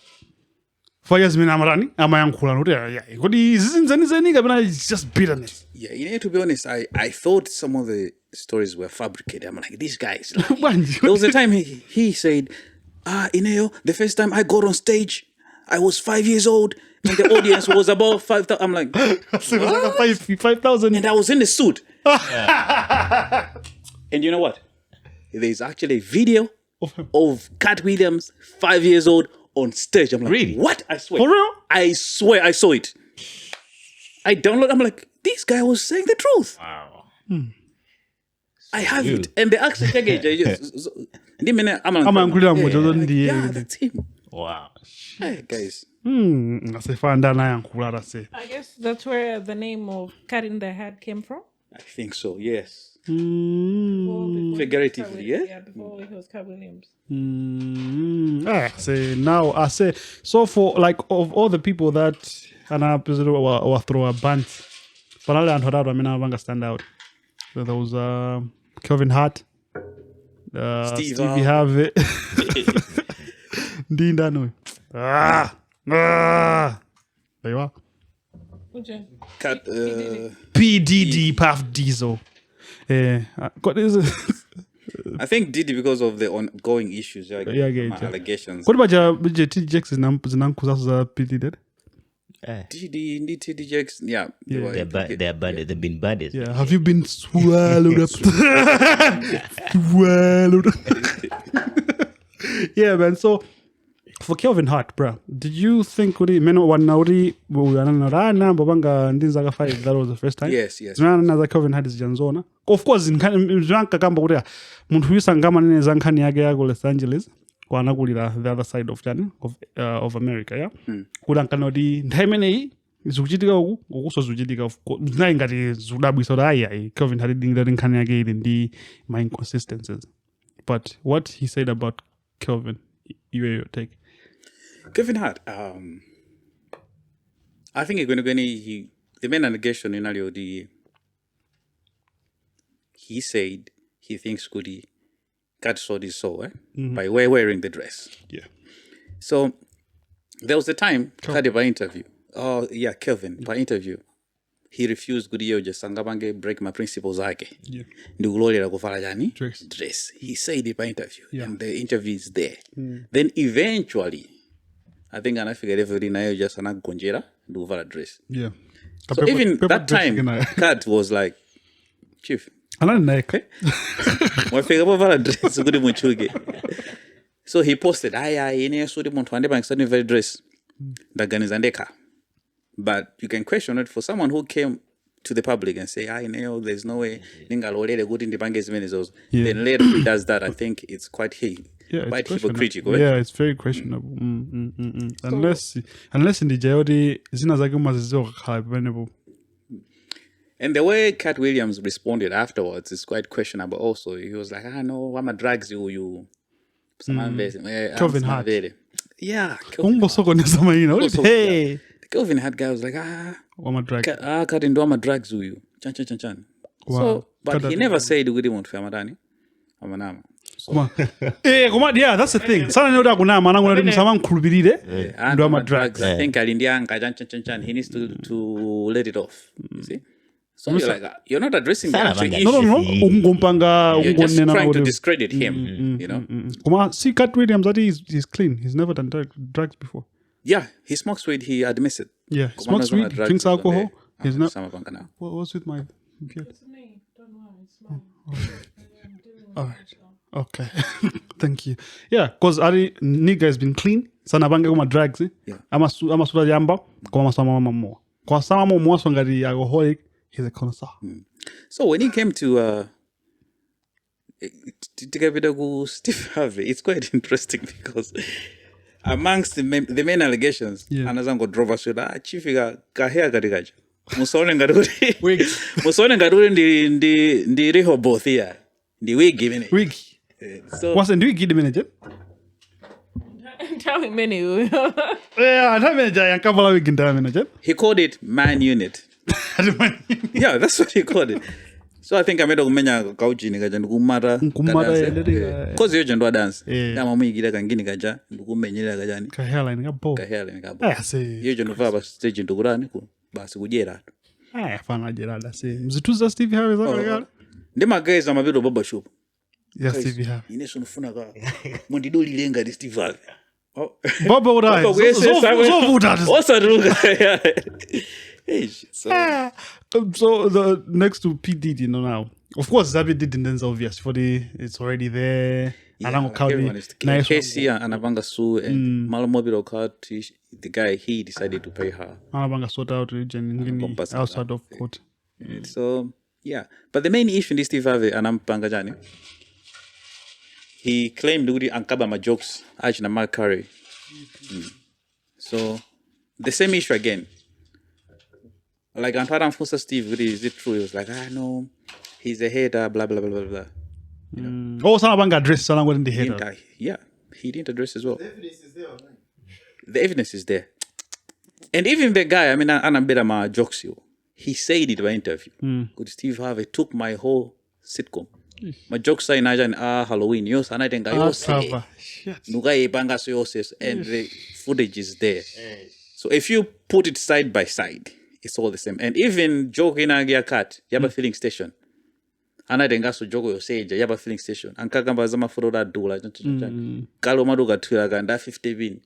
4 years Minamarani, Amayankula. Yeah, good is Kabena is just bitterness. Yeah, you know, to be honest, I thought some of the stories were fabricated. I'm like, these guys. Like, there was a time he said, Ineo, the first time I got on stage, I was 5 years old and the audience was about 5,000. I'm like, 5,000. and I was in the suit. And you know what? There's actually a video of Katt Williams, 5 years old, on stage. I'm like, Really? What? I swear. For real? I swear I saw it. I downloaded. I'm like, this guy was saying the truth. Wow. I have it. And the accent again. I'm angry. yeah, that's him. Wow. Hey, guys. I say Fandana Yankula. Say. I guess that's where the name of Cat in the Hat came from. I think so, yes. Before Figuratively, yeah? Yeah, before it was Cat Williams. Say now I say so for like of all the people that an episode or throw a band, but I learned how I mean I stand out. So there was Kevin Hart, Stevie Harvey, Dean Dano. There you are. Cat, PDD Puff Diesel. What is it? I think Diddy because of the ongoing issues. Allegations. What about Bridget zinankuzazo za PDD? Diddy, Litete, Jackson. Yeah. They're bad. They've been buddies. Yeah. Have you been swallowed up? Swallowed up. Yeah, man. So for Kevin Hart, bro, did you think meno wanauri wanarana babanga ndinza ka 5 that was the first time? Yes. Zwana Kevin Hart is janzona. Of course in zwanka kamba kuti muntu wisangama nene zankhani yake yako Los Angeles kwanakulira the other side of of America, yeah. Kulankana di ndimene zikuchitika uku ukusozuchitika of course nayi ngati zudabwisa kuti ayi Kevin Hart dingira nkhani yake ili ndi my inconsistencies. But what he said about Kelvin, your take. Kevin Hart, I think the main allegation in Aliodi, he said he thinks Goody Katt saw this by wearing the dress. Yeah. So there was a time Katt by interview. Oh yeah, Kelvin by interview. He refused Goody just sangabange break my principles ake. Yeah. Ndugulolera kuvala jani Dress. He said it by interview. Yeah. And the interview is there. Then eventually I think I figured everybody now just anagonjera nduvala dress. Yeah. So even that time Katt was like, Chief. Dress so he posted, very dress. But you can question it for someone who came to the public and say, there's no way good in the bank as many as those. Then later he does that. I think it's quite quite hypocritical. Yeah, it's very questionable. Unless in the Jayodi Zinazaguma is available. And the way Katt Williams responded afterwards is quite questionable also. He was like, no, I'm a drugs you. Kelvin Hart. Yeah. Kelvin Hart. Hey. The Kelvin Hart guy was like, I'm a drug. Katt into I'm a drugs you. Chan. Wow. So, but he never said we didn't want Famadani. Amanama. Yeah, that's the thing. Sana nyoda kuna manangu na msama mkulubiride. And I'm a drugs. I think Alindia he needs to let it off. You see? So you're like, you're not addressing the actual issue. No. You're just trying to discredit him, you know? See, Katt Williams, that he's clean. He's never done drugs before. Yeah, he smokes weed. He admits it. Yeah, he smokes weed, drinks alcohol. He's not. What's with my... All right. Okay. Thank you. Yeah, because Ari nigga has been clean sana pange kuma drugs amasuta yamba koma masama mama kwa sama mama so ngati alcoholic he's a connoisseur. So when he came to Steve Harvey, it's quite interesting because amongst the main allegations, anazango drova shoda chifiga kahea gadigaja. Musone ngaduri ndi Rehoboth here. Ndi wig giving it. Wig. So wasn't wig the manager? Tell me many. Yeah, that manager yankabala wig ndara manager. He called it man unit. Yeah, that's what he called it. So I think I made a menya kauchi nikaja ndukumara cause yo jendo dance kama muigira kangini kaja ndukumenyera kajani ka hairline ngabo yo jendo va stage ndukurani ku basi kujera fana jerada mzituza Steve Harvey zakala ndima guys amabiro baba shop ya Steve Harvey ineso nufuna ka mundidoli lenga di Steve Harvey baba urai so vuta osaruga so the next to P Diddy, now of course Zabi did is obvious for it's already there. Casey and Anabanga Sue and Malamobilo Katt, the guy he decided to pay her. Anabanga sort out region outside of court. So yeah, but the main issue in this Steve Harvey and Pangajani, he claimed Ludi and Kabama jokes Ajna Mark Curry. So the same issue again. Like Antaran Fusa Steve, is it true? He was like, no, he's a hater, blah blah blah blah blah. You know? Oh, Salabanga address Salang in the hater. Yeah, he didn't address as well. The evidence is there, right? The evidence is there. And even the guy, I mean, Anambedama jokes you. He said it in an interview. Good Steve Harvey took my whole sitcom. My jokes are in Halloween. Yes, and I think I say and the footage is there. So if you put it side by side, it's all the same. And even joke in a Katt, Yaba filling station. And I think that's what Jogo say, Yaba filling station. And Kakamba Zama for that doula. Kalomaduga Twilaga and that 50 bin.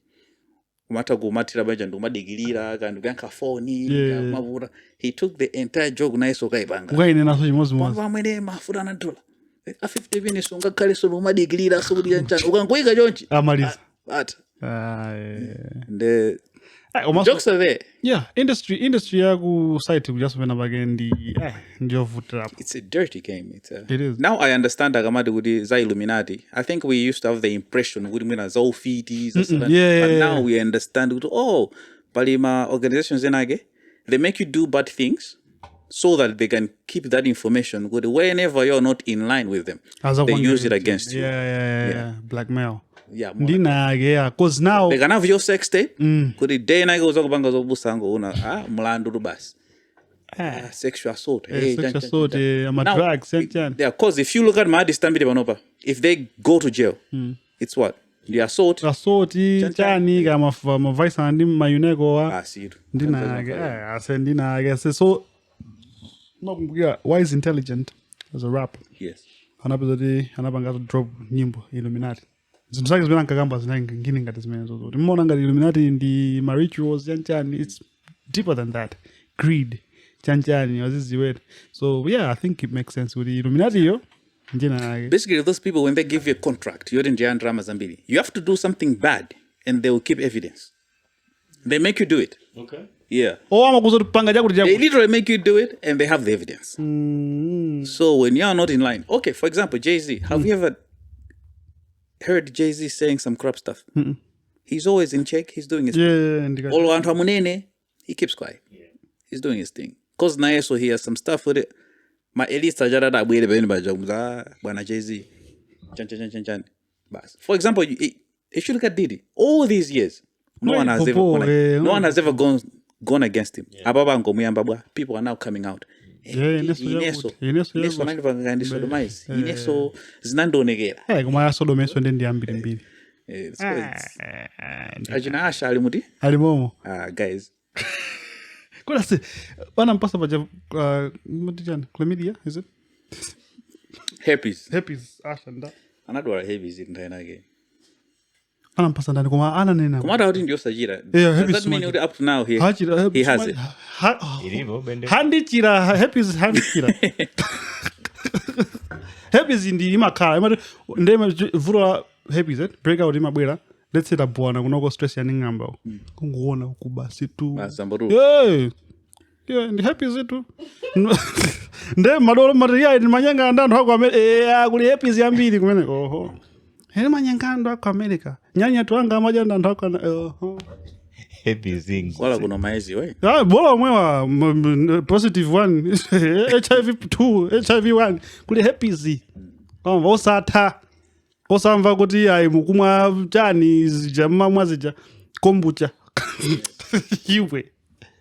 Matago Matirabajan, Dumadigilira, and Ganka Foni, Mavura. He took the entire joke nice okay banga. Why in another was more? Mafuran Dula. A 50 bin is Unga Kariso Madigilira, Saudi and Chan. Uganguiga Jonchi. Amaris. But the jokes are there. Yeah, industry yagu site just when again it's a dirty game. It is. Now I understand Agamadi with the Illuminati. I think we used to have the impression we were Zolfitis but now we understand Palima organizations they make you do bad things so that they can keep that information good whenever you're not in line with them. They use it against you. Yeah. Blackmail. Yeah, cause now they can have your sex tape. Could the day na goes banga zo busango una mlando bas. Sexual assault. Sexual assault. Drugs. Yeah, cause if you look at my distambi banopa, if they go to jail, it's what the assault. Chani gama vice and mayunego. So no, why is intelligent as a rap? Yes. Anabanga drop nyimbo Illuminati. Zimsaki zibena kagamba zinangini ngati zimene zozo. Timona ngati Illuminati ndi my rituals chanchani. It's deeper than that. Greed chanchani waziziwet. So yeah, I think it makes sense with the Illuminati yo. Basically, those people when they give you a contract, you're in Jan Drama Zambili. You have to do something bad, and they will keep evidence. They make you do it. Okay. Yeah. They literally make you do it, and they have the evidence. So when you are not in line, okay. For example, Jay-Z. Have you ever heard Jay-Z saying some crap stuff? He's always in check. He's doing his thing. He keeps quiet. Yeah. He's doing his thing. Because now so he has some stuff with it. My elite sajada way the Jay-Z. Chan. For example, if you look at Diddy, all these years, no one has ever gone against him. Yeah. People are now coming out. Ineso zinandonegera. Kumaya sodomeso ndi ambiri mbiri. Ajina asha alimuti? Alimomo. Guys. Kuna se wana mpasa baja chlamydia, is it? Herpes asha nda. Anadwara herpes ndayina again. Ana mpasa ndani kuma ana nena. Kuma da ndio sajira. Does that mean up to now he has it? Handi chira herpes handi chira. Herpes indi imakhala ndema vura herpes break out imabwera let's say tabwana kunoko stress yani ngamba kunguona ukuba situ Samburu. yeah ndi happy zitu nde madolo maria ni manyanga ndando hako America kuli happy zambiri kumene oho hele manyanga ndo hako America nyanya tuanga maja ndando hako oho happy things Wala kuna maezi we. bola mwewa positive 1 HIV 2 HIV 1 kuli happy zi osatha osamva kuti ayi mukumwa chani zija mwazija kombucha iwe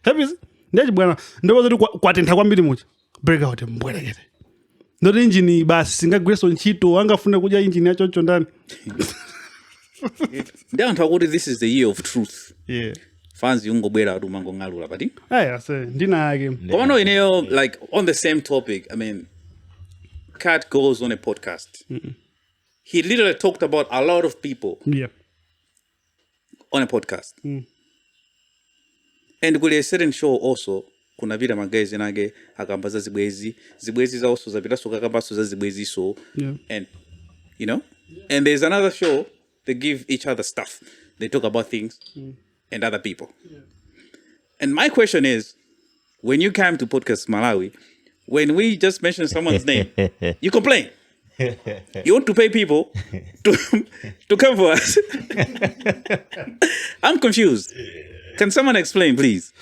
happy ndachi bwana ndipo zoti kwatentha kwambiri mucha break out mbwerekete ndoti engine basi singagweso ntchito angafune kudya engine yacho ndani Ndiyanthu akuti this is the year of truth. yeah Fans yungobwera adu mangong'alula pati. ase ndina yake Koma no ineyo like on the same topic. I mean, Katt goes on a podcast. He literally talked about a lot of people yeah on a podcast. And kule a certain show also kuna vile magazine nage akambaza zibwezi za also zapita soka kambaso za zibwezi so yeah and you know and there's another show they give each other stuff. They talk about things and other people. And my question is, when you come to Podcastmalawi, when we just mention someone's name, you complain. You want to pay people to come for us. I'm confused. Can someone explain, please?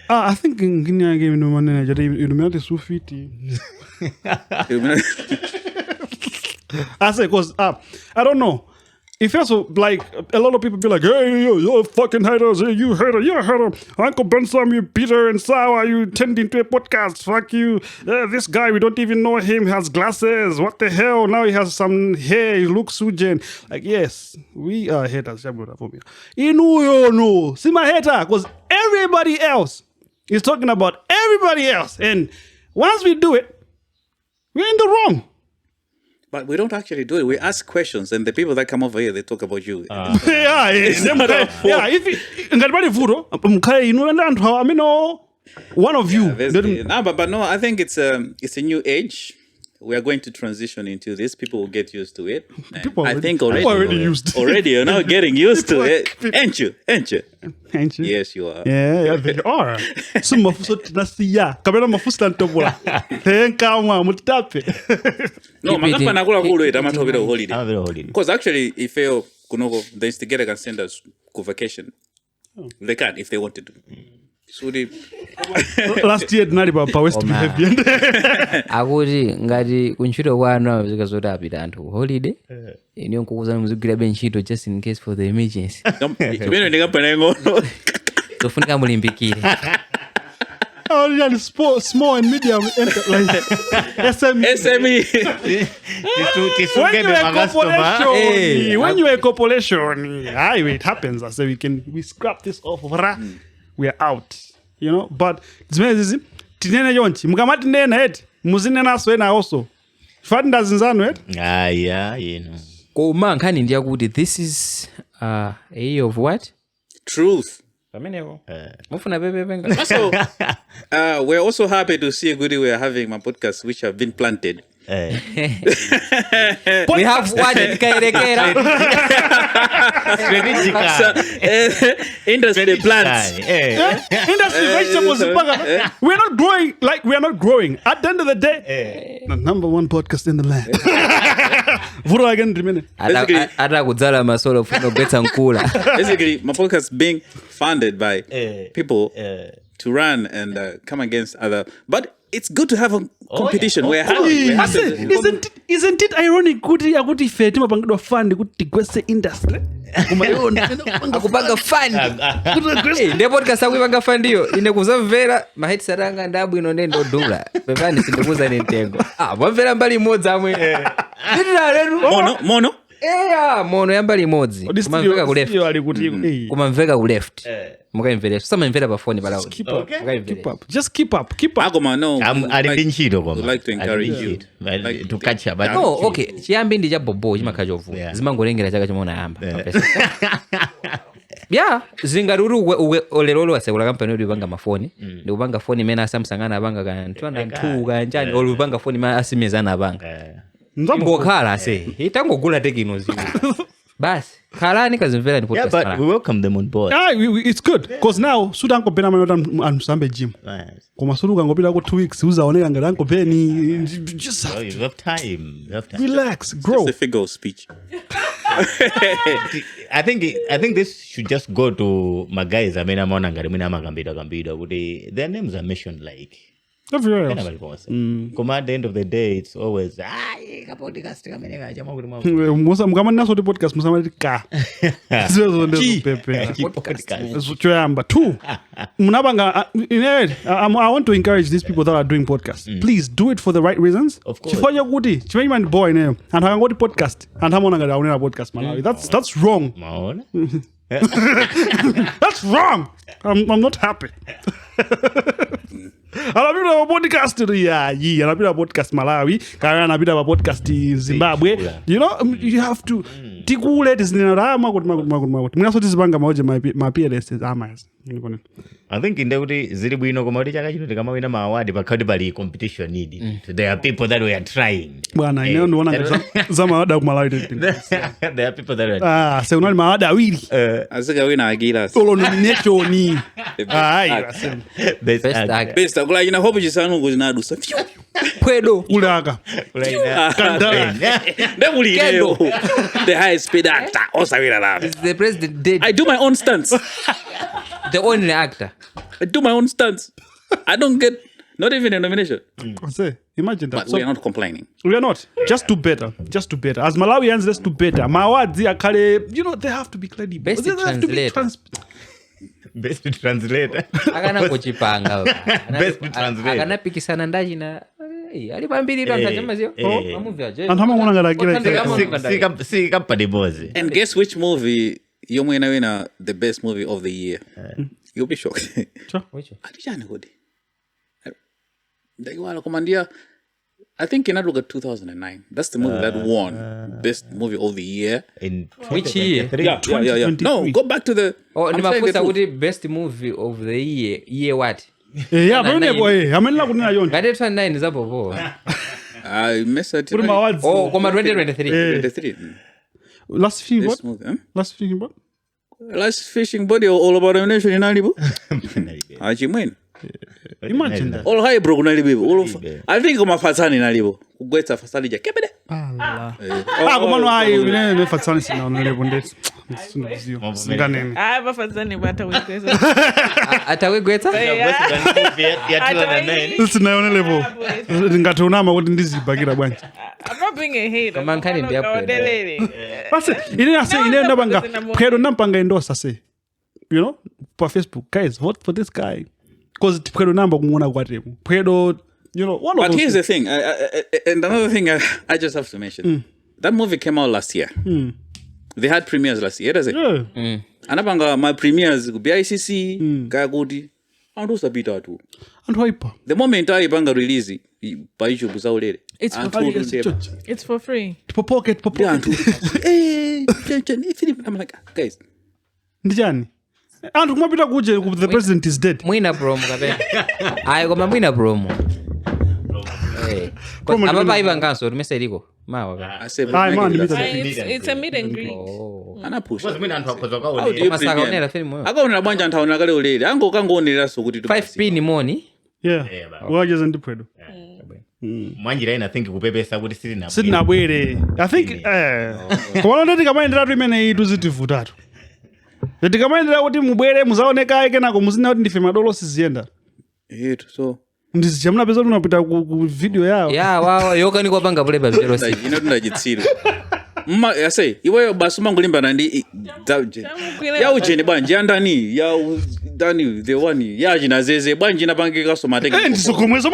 I think ngini yake ino manene jari inumeate sufiti I say cause I don't know. It feels so like a lot of people be like, hey, you're fucking haters, hey, you hater, you're a hater. Uncle Bensam, you bitter and sour, you turned into a podcast, fuck you. This guy, we don't even know him, has glasses, what the hell? Now he has some hair, he looks Sujan. Like, yes, we are haters. Inu no, see my hater, because everybody else is talking about everybody else. And once we do it, we're in the wrong. But we don't actually do it. We ask questions, and the people that come over here, they talk about you. If ngalibali vuto mkhaya inu anthu I mean one of you. But no, I think it's a new age. We are going to transition into this. People will get used to it. I think already used. Already, you're now getting used to it. Ain't you? Ain't you? Yes, you are. Yeah, they are. Some mafuso tunasiya. Kabela mafuso ntobola. Kama mutape. No, makapa nakula kulu ita matobira holiday. Because actually, if you kunoko, the instigator can send us to vacation. They can if they wanted to. So last year nali pa West behavior. Akuti ngati kunchito kwanu zikazoti apita anthu holiday. Iniyo nkukuzana muzigwira benchito just in case for the emergency. Chimene ndingapana ngono. Tofunika mulimbikire. Only small and medium like SME. When you a corporation, it happens. I say we scrap this off. We are out, you know. But it's tinene yonchi mukamati nena eti muzinena swena also fanda zinzano eti yeah, you know. Koma nkhani ndiya kuti this is a year of what? Truth. Mufuna pepe So we're also happy to see Goody we are having my podcasts which have been planted. We have what kairekera industry plants. Industry vegetables. We are not growing. At the end of the day, the number one podcast in the land. Ata kudzala masolo funo betsa nkula. Basically, my podcast being funded by people to run and come against other. But it's good to have a competition. We're happy. Isn't it ironic kuti akuti ife timapangidwa fund kuti tigwese industry? Akupanga fund. Ndi podcast akupanga fund iyo ine kuzamvera mahits atanga ndabwino ndendo dula. Pepani sindikuza nentengo. Mwamvera mbali imodzi amwe. Mono? Mono yambali imodzi. Kumamveka ku left. Kumamveka ku left. Mukaimvera. Samamvera pa phone palawo. Keep up. Just keep up. Agoma no. Would like to encourage you to catch up. No, okay. Chiyambi ndi cha bobo chimakhachovu. Zimangolengera chaka chimona yamba. Yeah, zingaruru olelolo asekula kampani odi banga mafoni. Ndi ubanga phone mena Samsung ana banga kan 202 kanjani olubanga phone ma asimezana banga. Ngokhala se. Itangogula tekinozi. basi khalani kazimvera ni Yeah, podcast but we welcome them on board. It's good because now suda angopena manota ansambe gym. Koma suluka ngopita ko 2 weeks uzaoneka ngati angopeni just Oh, you have time. You have time. relax, grow. It's a figure of speech. I think this should just go to my guys. I mean, I'm on Angari, their names are mentioned like Everywhere else. Come at the end of the day, it's always podcast. Mukamana naso the podcast musamati ka. Zizo ndezo pepe. Choyamba 2. Munabanga I want to encourage these people that are doing podcasts. Please do it for the right reasons. Of course. Chifanya kuti chimanyimani boy ne and hakangoti podcast and hamona ngati aunena podcast Malawi. That's wrong. That's wrong. I'm not happy. Anapita podcast anapita podcast Malawi, kaya anapita podcast Zimbabwe. You know, you have to tikule tizinarama kuti mwaso tizipanga maoje my PLS amas. I think in the zili bwino koma kuti chaka chino tikamawina ma award pakhadi pali competition need. There are people that we are trying. Bwana ine ndiona ngati za mawada ku Malawi. There are people that are se unali mawada awiri. Asika wina agila. Solo nomination. best actor. Best akula ina hope chisanu kuzinadusa. Pwedo Ulaka. Ndebuli leo. The highest paid actor. Osawira la. the president did I do my own stunts. the only actor. I do my own stunts. I don't get not even a nomination. Say, imagine that. But we are not complaining. We are not. Just do better. Just do better. As Malawians, let's do better. Mawadzi akale, you know, they have to be credible. Best They have to be translator. Best translator. Akana kuchipanga. Best translator. Akana pikisana ndaji na alipambirira ntajamazio. Mamuvi aje. And hama mwana ngala See company boss. And guess which movie yomwe inawina the best movie of the year? You'll be shocked. Which? Adijani kodi. Ndaiwala komandia. I think in Aruga 2009. That's the movie that won best movie of the year. In Which year? Yeah. No, go back to the. Oh, I'm saying nimafusa the kuti best movie of the year. Year what? Yeah, pamene boy. Amenela kunena yonke. Ngati 29 zapopo. I messed it. Kuli mawadzi. Oh, koma 2023. 23. Last fishing Best boat. movie. Huh? Last fishing boat. Last fishing body all about nomination in Alibo. Achimwene. Imagine that. All high bro kunalibo. All of I think mafatani nalibo. Kugwetsa fasali ja kebede. Kumano ayi ne fatsani sina onelepo ndeti. Sinozio. Singanene. Bafazane batawigweza. Atawigwetsa? Sinayonelepo. Ngatonama kuti ndizibakira bwanji. I'm not being a hater. Kama nkhani ndi yapwera. Basi ine nabanga phedo nampanga endosa say. You know, for Facebook, guys, vote for this guy. Because phedo namba kumuona kwatepo. Phedo, you know, one of But those here's the thing, and another thing I just have to mention. That movie came out last year. They had premieres last year, does it? Yeah. Anabanga my premieres BICC, Gagudi, and those a bit or two. And wiper. The moment I banga release by YouTube zaulele. It's for free. It's for free. Pocket. Hey, I'm like, guys. Ndijani. And kumapita kuje the president is dead. Mwina promo kapena. Ayo koma mwina promo. Apa paiva nganso rimesa iliko. Mawa. I said, It's a meet and greet. anapush. Masaka onera film yo. Akaonera bwanja ntaona kale ulele. Ango kangoonera so kuti 5p ni money. Yeah. Wajeza ndipwedo. Mwanjira ina think kupepesa kuti siri Sina bwere. I think kwa ndeti kama endera tu imene itu zitivutatu. Ndeti kama endera kuti mubwere muzaoneka kenako muzina kuti ndife madolo sizienda. So Ndizichamuna pesa tunapita ku video yao. Yeah, wow, yoka niko panga buleba video si. ino tunajitsiro. Mma yase iweyo basuma ngulimba nandi ya ujeni banje andani ya dani the one ya jinazeze banje napangika so mateke. Ndisokomwezo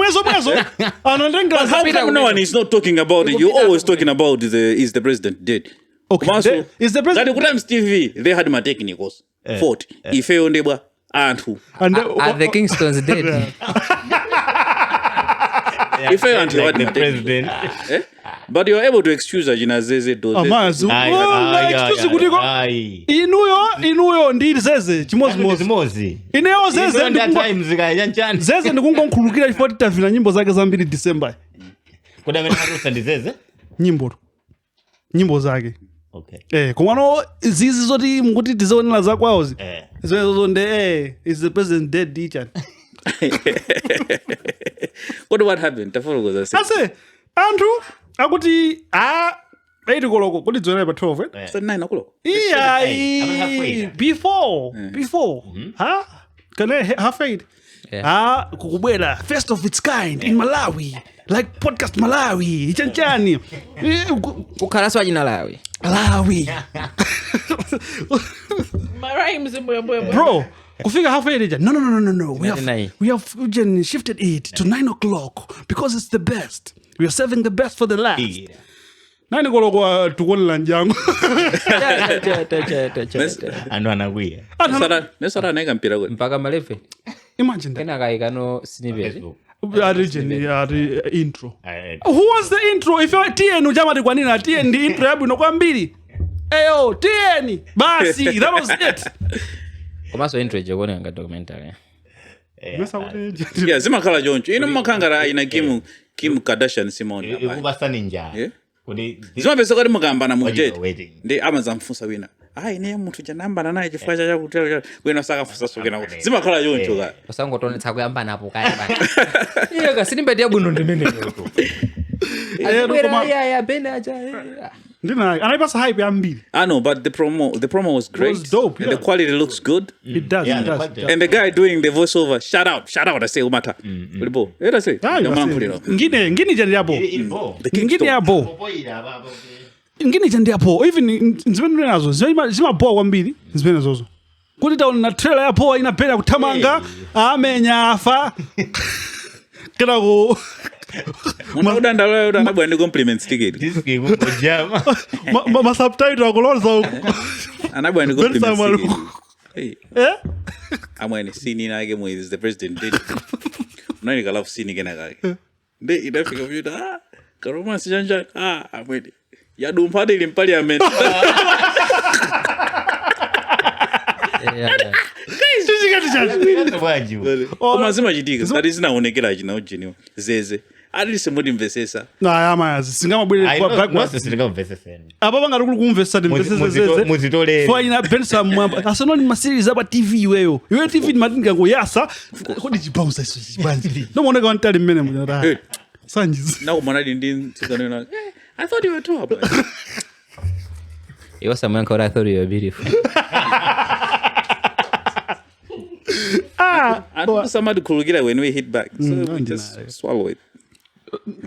anondenga No one is not talking about it. You always talking about is the president dead. Okay. Is the president that times TV they had my technicals. Fort ifeyo ndebwa anthu Are the Kingstons dead? if I want the president, but you're able to excuse Ajinazeze doze. Amazu. Excuse kutiko. Inuyo ndiri zeze chimozi. Ineyo zeze zeze ndikungonkhulukira chifukwa titavina nyimbo zake zambiri December. Kudamena harusa ndizeze? Nyimbo zake. Okay. Komano zizi zoti mukuti tizoonera zakwawozi. Zo nde is the president dead teacher. What happened? Taforo goes Ase Andrew akuti 8 koloko kuti dzona pa 12 It's at 9 o'clock. Yeah, before. Huh? Can I half 8? Kukubwela first of its kind in Malawi, like Podcastmalawi, Chanchani. Ukhalaswa jina lawi. Malawi. My rhymes, Bro, kufika half 8. No. We have shifted it to 9 o'clock because it's the best. We are serving the best for the last. 9 koloko tukolela njangu. Anu anakuya. Mesara nega mpira gwe. Mpaka malefe. Imagine that. Kena kaikano snippet. Intro. Who was the intro? If you're TN ujamati kwa nini TN the intro yabu inokuambili. Eyo TN. Basi that was it. Komaso intro jogone anga documentary. Yeah, zima kala joncho. Ino makangara ina Kim Kardashian Simone. Ubasa ninja. Zima pesa kari mugamba na mujeti. Ndi Amazon fusa wina. Ine mtu janamba naye chifuacha cha kutela wena saka fusa sokena. Zima kala joncho ga. Osango tone tsakuyamba napo kaya bana. Iyo ka sinimbeti yabuno ndimene yoto. Yeah, Benda aja. Ndina anaipasa hype ya mbili. I know, but the promo was great. It was dope, and the quality looks good. It does. And the guy doing the voiceover, shout out, I say umata. Ulibo. Era say. Ngine jandi yapo. The Ngine yapo. Ngine jandi yapo. Even nzimene nazo, zima boa kwambiri, nzimene zozo. Kuti taona na trailer yapo inapenda kutamanga, amenya afa. Kena ko Udanda bwende compliments ticket. This game ujama. Ma subtitle akolonza. Anabwende compliments ticket. Hey. Amwene sini na game is the president did. Nani kala sini kena kake. Nde inafika vyuda. Karoma sijanja. Amwene. Ya dumpade ile parliament. Mazima jidiga. That is na onekela jina ujini. Zeze. Ali semudi mvesesa. Na ama singama bwele kwa backwards singa mvesesa. Aba banga rukulu kumvesa ndi mvesesa zeze. Muzitole. Fwa ina Bensam mwamba. Asono ni maseries aba TV weyo. Yo TV ni madinga ngo yasa. Kodi chipausa iso chibanzi. No moneka wantali mmene mujara. Sanjiz. Na umana dindin tsanona. I thought you were tall. It was someone called I thought you were beautiful. And somebody could get when we hit back. So we just swallow it.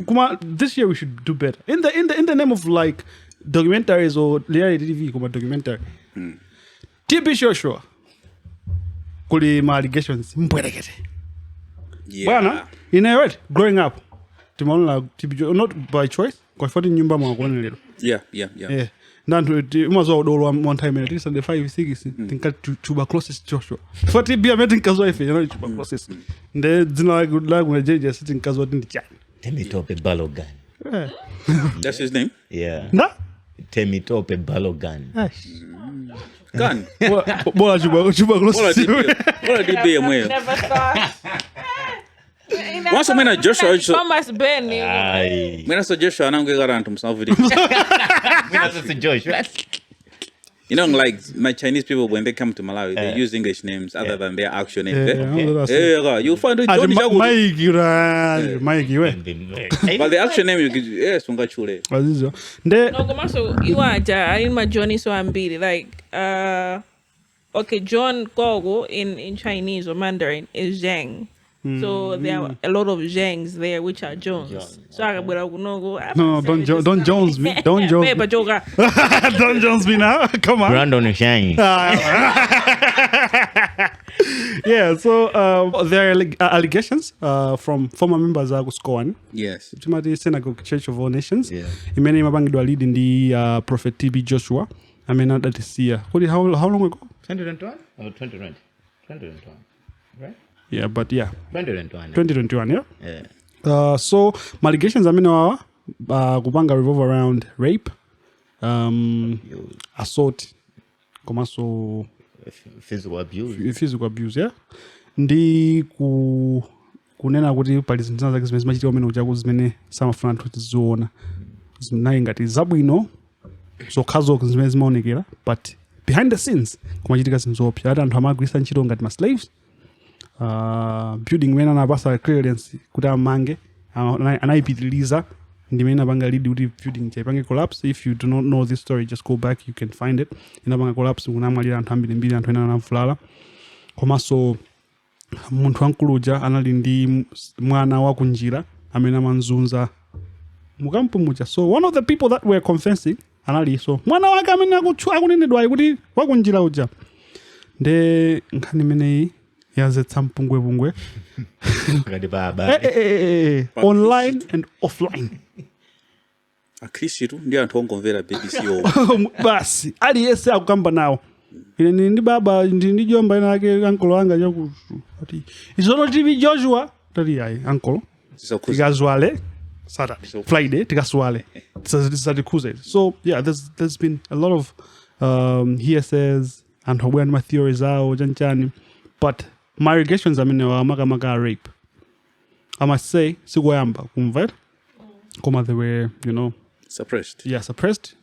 Kuma, this year we should do better. In the name of like documentaries or reality TV, kuma documentary. TB sure. Kuli ma allegations mbwerekete. Yeah. Bana, you know what? Growing up, timaona TB not by choice. Kwa foti nyumba mwa kuona lelo. Yeah. Nantu umazo odolo one time at least and the 5-6 think tuberculosis Joshua. Foti bia meeting kazo ife, you know tuberculosis. Nde zina like una jeje sitting kazo ndi Temitope Balogan. That's his name? Yeah. Na? Temitope Balogan. Gun. Bola tuberculosis. Bola di be mwe. Never thought. Once when I Joshua Thomas Ben. when I saw Joshua anange garantu msavudi. Joshua. You know, like my Chinese people, when they come to Malawi, they use English names other than their actual names. You find it. Mike, But the actual name, you yes, Sungachule. No, komaso iwaja alima Johnny so ambili like okay, John Gogo in Chinese or Mandarin is Zhang. So there are a lot of Zhangs there, which are Jones. So I no, don't Jones me. Don't Jones. Don't Jones me now. Come on. Brandon Shine. Yeah, so there are allegations from former members of Scoan. Yes. Ultimately, Synagogue Church of All Nations. Yeah. Many mabangidwa lead in the Prophet TB Joshua. I mean, that is here. How long ago? 2021 or 2020? 2021, right? Yeah, but yeah. 2021. Yeah. So my allegations I mean kupanga revolve around rape, assault, komaso physical abuse, yeah. Ndi kunena kuti pali zinthu zake zimene zimachitika umene uchaku zimene samafuna anthu tiziona. Zinayi ngati zabwino so khazo zimene zimaonekera but behind the scenes kumachitika zinthu zopsa ati anthu amagwirisa ntchito ngati ma slaves building imene anapasa clearance kuti amange anayipitiliza ndimene apanga lead kuti building chaipange collapse. If you do not know this story, just go back, you can find it. Inapanga collapse kunamwalira anthu ambirimbiri, anthu ena anavulala. Komanso munthu wankuluja anali ndi mwana wa kunjira amene amanzunza mukampu muja. So one of the people that were confessing anali so mwana wake amene akunenedwa kuti wakunjira uja nde nkhani imeneyi yazetsa mpungwepungwe online and offline. Akhristu ndi anthu ongomvera BBC basi aliyese akukamba nawo ine ndi baba ndi jomba ina ake ankolo anga chakutu ati izono TV Joshua tati ayi ankolo tikazwale Saturday Friday tikaswale tisatikuze. So yeah, there's been a lot of hearsays and hobwe and my theories out chanchani, but my allegations makamaka rape. I must say sikuwayamba kumva koma they were, you know, suppressed. Yeah, suppressed.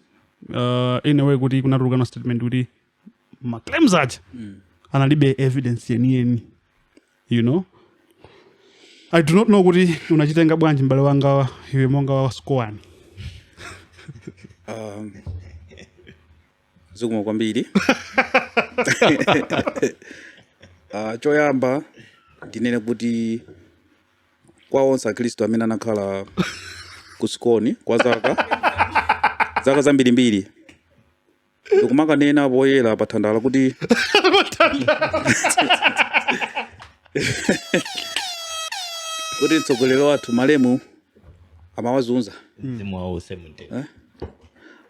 In a way kuti kunatuluka na statement kuti ma claims aja analibe evidence yeni, you know. I do not know kuti unachitenga bwanji mbale wanga iwe monga wa squani. Zukuma kwambiri. Choyamba ndinene kuti kwa onse Akhristu amene anakhala kusikoni kwa zaka zambirimbiri ndikumaka nena poyera pathandala kuti kuti mtsogoleri wathu malemu amawazunza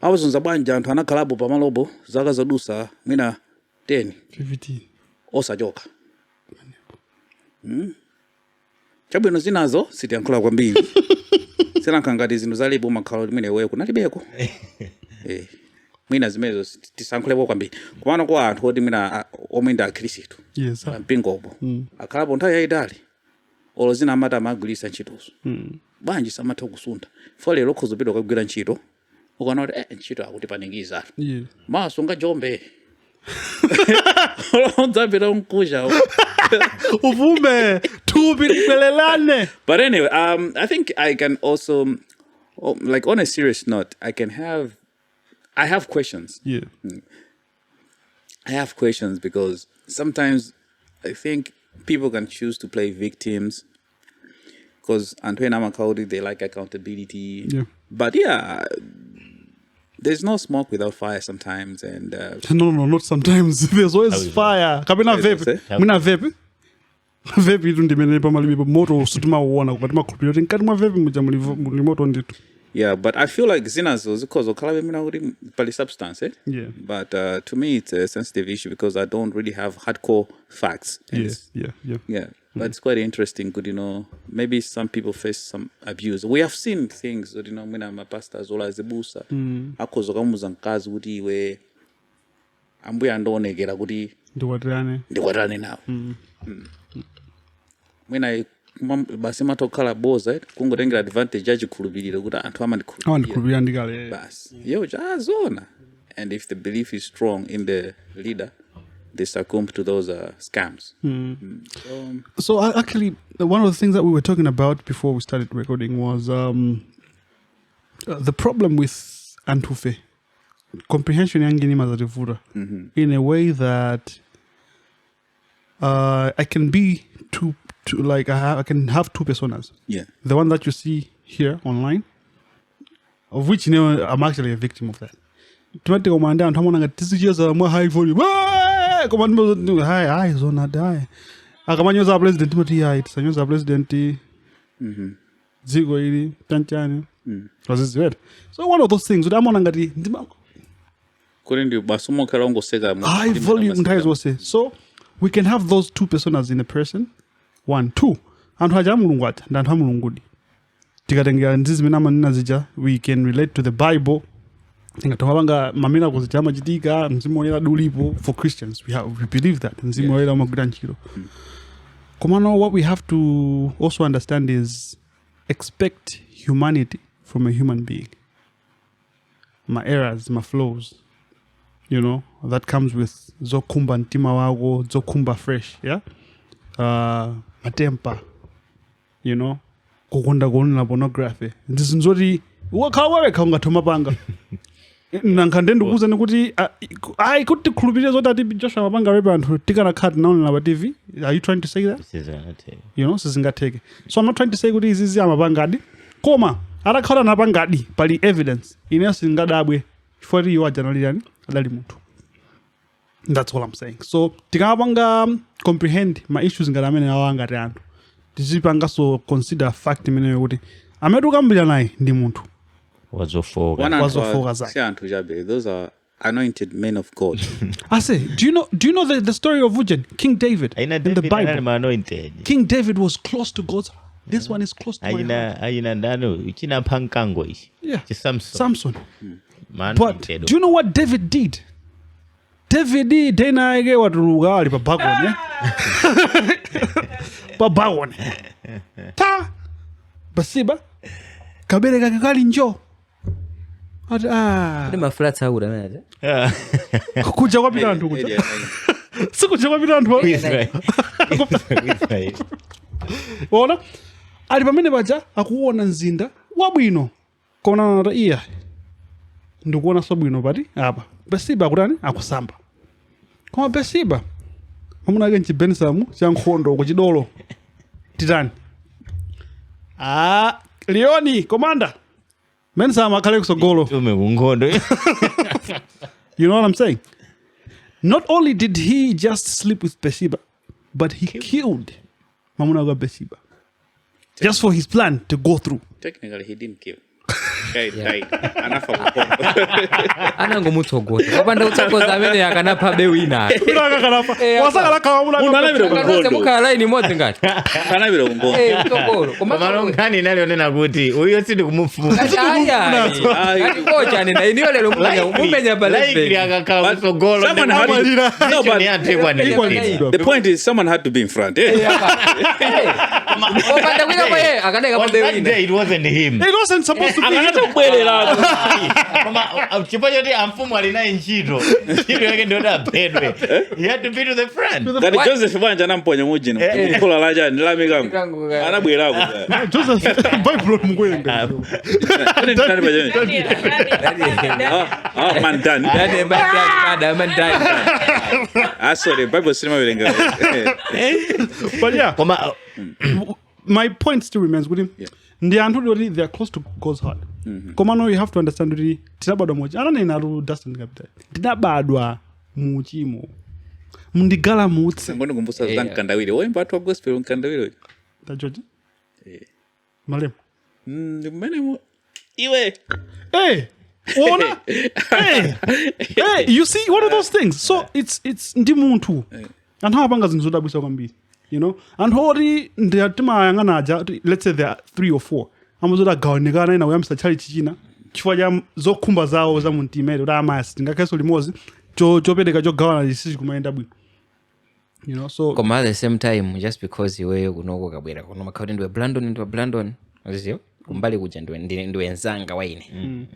awazunza bwanji anthu anakhalapo pamalopo zaka zodusa mwina 10 15 osachoka. Chabwino zinazo sitiyankhula kwambiri sinankangati zinthu zalipo makhala limene wewe kunalibeko mwina zimenezo tisankhulepo kwambiri kumana kwa anthu oti mwina omwe ndi Akhristu mpingopo akhalapo nthawi yayitali olo zina amati amagwirisa ntchitozo bwanji samatha kusunda fo lero ukhoza kupita kugwira ntchito ukaona kuti ntchito akuti panikiza maso nga Jombe onzapita unkusha uvume thupi likwelelane. But anyway, I think I can also, like on a serious note, I have questions. Yeah. I have questions because sometimes I think people can choose to play victims because Antoine Amakaudi, they like accountability. Yeah. But yeah, there's no smoke without fire sometimes. And no, not sometimes. There's always fire. Kabina vape. Mina vape. Vape idu ndimene pamalibe moto sutima uona kuti makhulupiriro nkati mwa vape muja muli moto nditu. Yeah, but I feel like zinazo because okhala mina kuti pali substance, eh? Yeah. But to me it's a sensitive issue because I don't really have hardcore facts. Yeah. But it's quite interesting, good, you know, maybe some people face some abuse. We have seen things that, you know, mina mapastors ola zebusa akozo kamuza nkazi kuti iwe ambuya andonekera kuti ndikwatane nawo. Mwina basi matokhala boza kungotengera advantage yachikhulupiriro kuti anthu amandikhulupirira ndikale basi yo chazona. And if the belief is strong in the leader, they succumb to those scams. So actually, one of the things that we were talking about before we started recording was the problem with Antufe comprehension yangini mazativuta in a way that I can be I can have two personas. Yeah. The one that you see here online, of which, you know, I'm actually a victim of that. Automatic command down, someone like this is just a more high volume. Command high zone die. Akamanyoza president Timothy it's a president Zigo ili Tanchani. Was this weird? So one of those things, I'm on angati high volume. So we can have those two personas in a person. 1, 2. Anthu haja mulungu ati ndi anthu amulungudi. Tikatengera ndizi zimene amanena zija, we can relate to the Bible. Tingatopanga mamina kuzicha amachitika mzimu woyera ulipo for Christians. We believe that mzimu woyera umagwira ntchito. Komano, what we have to also understand is expect humanity from a human being. my errors, my flaws, you know, that comes with zokumba ntima wako, zokumba fresh, yeah? Matempa, you know, kukonda kuona pornography. This is what wakhawa kaunga tomapanga. Nankande ndikuza nikuti I kuti khulupirira zoti ati Joshua mapanga repa anthu tikana Katt naona pa TV. Are you trying to say that? You know, sizingatheke. So I'm not trying to say kuti izizi amapangadi. Koma atakhala napangadi pali evidence. Ine singadabwe for you ajanalirani adali munthu. That's all I'm saying. So tikamapanga comprehend my issues ngati amene awangati anthu. Tizipanga so consider fact imene kuti ametu kambira naye ndi munthu. Those are anointed men of God. I say, do you know the story of King David in the Bible? King David was close to God's heart. This one is close to my heart. Yeah, Samson. But do you know what David did? David did what Rugali Babagone. Ta Basiba Kabere kakali njo. Maflats aura naje. Kuja wapi na ndugu. Sikuja wapi na ndugu. Ona ali pamene baja akuona nzinda wabwino kona na iya ndikuona sobwino pati apa Besiba akutani akusamba koma Besiba amuna kenchi Bensam cha nkhondo kuchidolo titani Leoni commander Bensam akhale kusogolo. You know what I'm saying? Not only did he just sleep with Besiba, but he killed Mamuna Besiba. Just for his plan to go through. Technically, he didn't kill. Guy died. Anango mutogota. Banda utsakoza amene akanapha bewina. Wasakala kawa unalabira Kanose mukhala line modzi ngati. Kanabira kungondo. Mtogolo. Koma ngani nalyo nena kuti uyo sidi kumufuna. Ati kocha nena iniyo lero mumenya balance. Like akakhala kusogolo. The point is someone had to be in front. It wasn't him. It wasn't supposed to be him. Chipojoti amfumu alinaye ntchito. Ntchito yake ndio pedwe. He had to be to the front. That Joseph banja namponya mujino. Kola laja ndilame kangu. Anabwera ku. Joseph Bible mungwenga. Man done. Sorry, Bible cinema vilenga. But yeah, my point still remains with him. They are close to God's heart. Komano, you have to understand that tinabadwa moja. Ana ninaru Dustin kapita. Tinabadwa muchimo. Mundigala mutse. Ngono kumbusa zangu kandawili. Wewe mpatu wa gospel kandawili. Da George? Malem. Mbene iwe. Hey. Ona. Hey. You see one of those things. So it's ndimuntu. And how banga zinzoda bisa kwambiri. You know, and hori ndiyatima yanganaja, let's say there are 3 or 4. Amazoda gaonekana ina weyamsa chali chichina. Chifanya zo kumba zao za muntimere ura amasi. Ngakaso limozi. Chopedeka jo gawana jisiji kumaenda bwi. You know, so Koma at the same time, just because iwe kunoko kabwera kono makauti ndiwe Blandon. Wazio? Kumbali kuja ndiwe nzanga waine.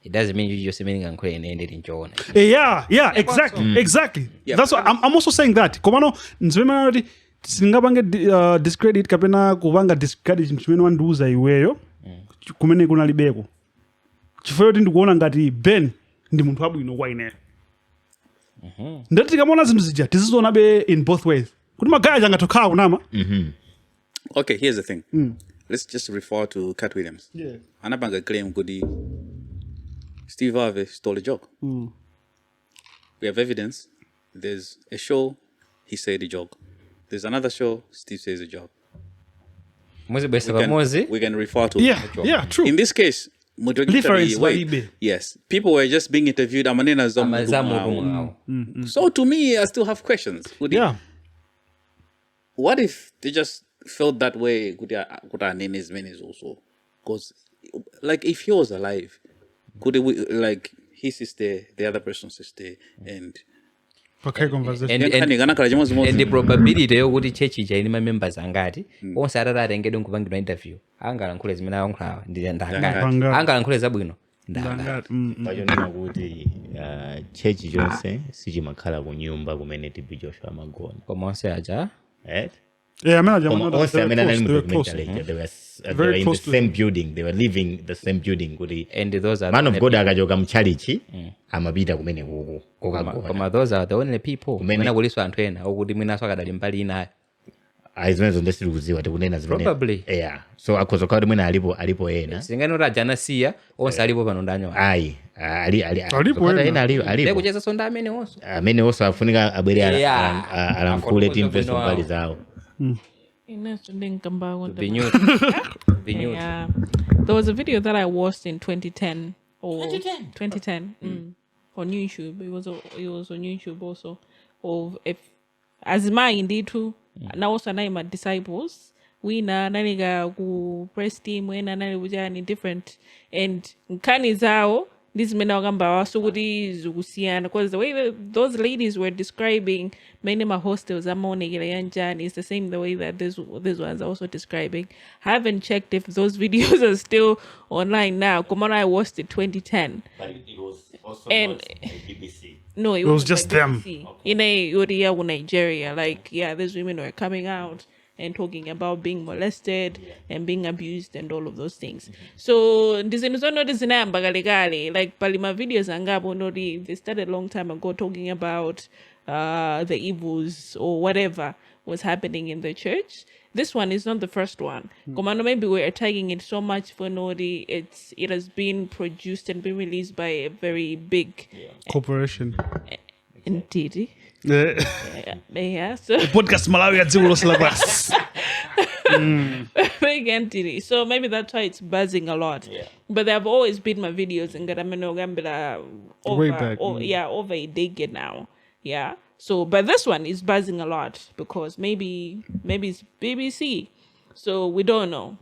It doesn't mean you just meaning and ended in John. Yeah, exactly. Yeah. That's what I'm also saying that. Komano nzwema singabange discredit kapena kubanga discredit mchimene wanduza iweyo kumene kuna libeko chifukwa kuti ndikuona ngati Ben ndi munthu wabwino kwa ine ndati tikamona zinthu zija tizizoona be in both ways kuti magaya jangatokhala kunama. Okay, here's the thing. Let's just refer to Katt Williams. Yeah. Anabanga claim kuti Steve Harvey stole a joke. We have evidence. There's a show, he said a joke. There's another show, Steve says a joke. We can refer to a joke. Yeah, true. In this case, yes, people were just being interviewed. So to me, I still have questions. What if they just felt that way? Could our name is also? Because, like, if he was alive, could it, like, his sister, the other person's sister, and okay, conversation. And the probability yokuti church ija ini members angati onse atata atengedwe nkupangidwa interview angalankhule zimene ayankhulawa ndi ndangati angalankhule zabwino ndanga pachonena kuti chechi chonse sichimakhala ku nyumba kumene TB Joshua amagona koma onse aja right? Yeah, I mean, onse amene anali they were close. documentary they were Very in the close to same him. building, they were living the same building kuti and those are man the of only God akachoka mchalichi amapita kumene kuku koma those are the only people Kumene- mwina kuliso anthu ena okuti mwinaso akadali mbali inayo aizimenezo ndesiri kuziwa tikunena zimene Probably. yeah so akhoza kukhala kuti mwina alipo ena singani kuti aja anasiya onse alipo pano ndanyo ayi Alipo ena. ena alipo kucheza sonda amene onso amene onso afunika abwere Yeah. alankhule Afotokoze timveso bwino mbali wawo. zawo Ines ndingikamba the news the news Yeah. There was a video that I watched in 2010 or 2010 on YouTube. It was on YouTube also of if as my indeed na also na my disciples we na naniga ku press team we na nani ujani different and nkani zao these men wagamba wasugudi zugusiana because the way those ladies were describing many of my hostels yanjani is the same the way that these ones are also describing. I haven't checked if those videos are still online now. Come on, I watched it 2010. but it was also And- not BBC. No, it was wasn't just like them. BBC. In a area with Nigeria, like these women were coming out and talking about being molested and being abused and all of those things. So like palima videos angabo nori they started a long time ago talking about the evils or whatever was happening in the church. This one is not the first one. Komano, maybe we're attacking it so much for Nori. It has been produced and been released by a very big Corporation. entity. Yeah. Yeah, so Podcastmalawi at zero syllabus. big entity. So maybe that's why it's buzzing a lot. But there have always been my videos in Garameno Gambela Way back, over a decade now. Yeah. So but this one is buzzing a lot because maybe it's BBC. So we don't know.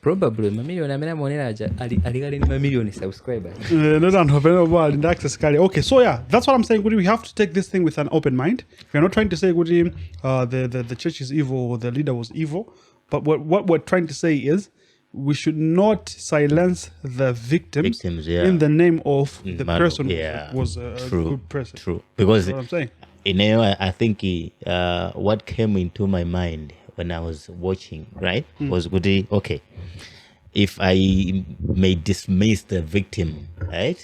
probably mamilioni amene amaonera aja alikali ni mamilioni subscribers Okay, so yeah, that's what I'm saying. We have to take this thing with an open mind. We're not trying to say the church is evil or the leader was evil, but what we're trying to say is we should not silence the victims Yeah. in the name of the Man, person yeah. was a True. good person. True, because That's what I'm saying. I think what came into my mind when I was watching, right, was good. Okay, if I may dismiss the victim, right?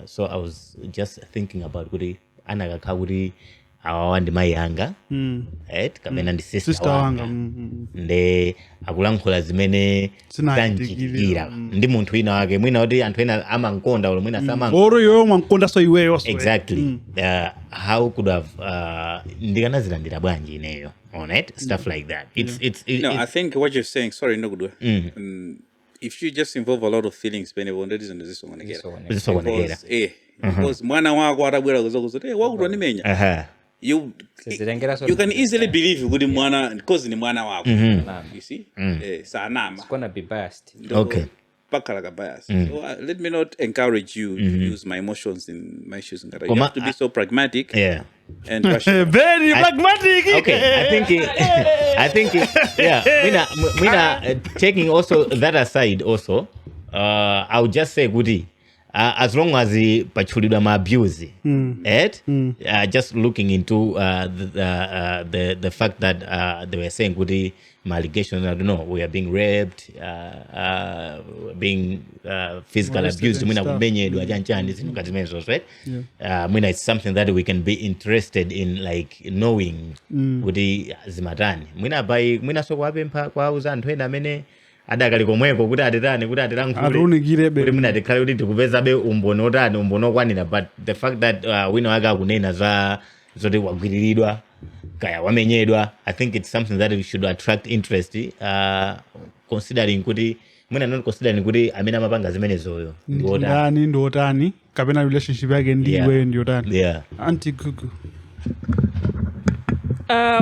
So I was just thinking about good anagakaguri awandi mayanga, right? Kamena ndi sister wanga, wanga. Nde akulankhula zimene zanjikira ndi munthu wina wake mwina oti anthu ena amankonda olo mwina samanga Oro yo mwankonda so iweyo so. exactly how could have ndikanazilandira bwanji ineyo on it stuff like that I think what you're saying, sorry, no good. If you just involve a lot of feelings, because mwana wako atabwera kuzokuti wakutondimenya you can easily believe kuti mwana because ni mwana wako. You see sanama gonna be biased. Okay. Pakala bias. So let me not encourage you to use my emotions in my shoes. You have to be so pragmatic yeah and rational. Very pragmatic. Okay, I think yeah. Mina taking also that aside also, I would just say goody. As long as the pachulidwa ma abuse, just looking into the fact that they were saying goody allegations. I don't know, we are being raped, being physical abused. Right? It's something that we can be interested in, like knowing kuti zimatani. Mwina so kwapempha kwauza anthu ena amene adakali komweko kuti atetane kuti Arunigire be. kuti mwina tikhala kuti tikupezabe umbono otani umbono okwanira, but the fact that wina wake akunena za zoti wagwiriridwa kaya wamenyedwa, I think it's something that we should attract interest, considering kuti mwina not considering kuti amene amapanga zimenezoyo ndi otani kapena relationship yake ndiwe ndi otani. yeah Auntie Gugu.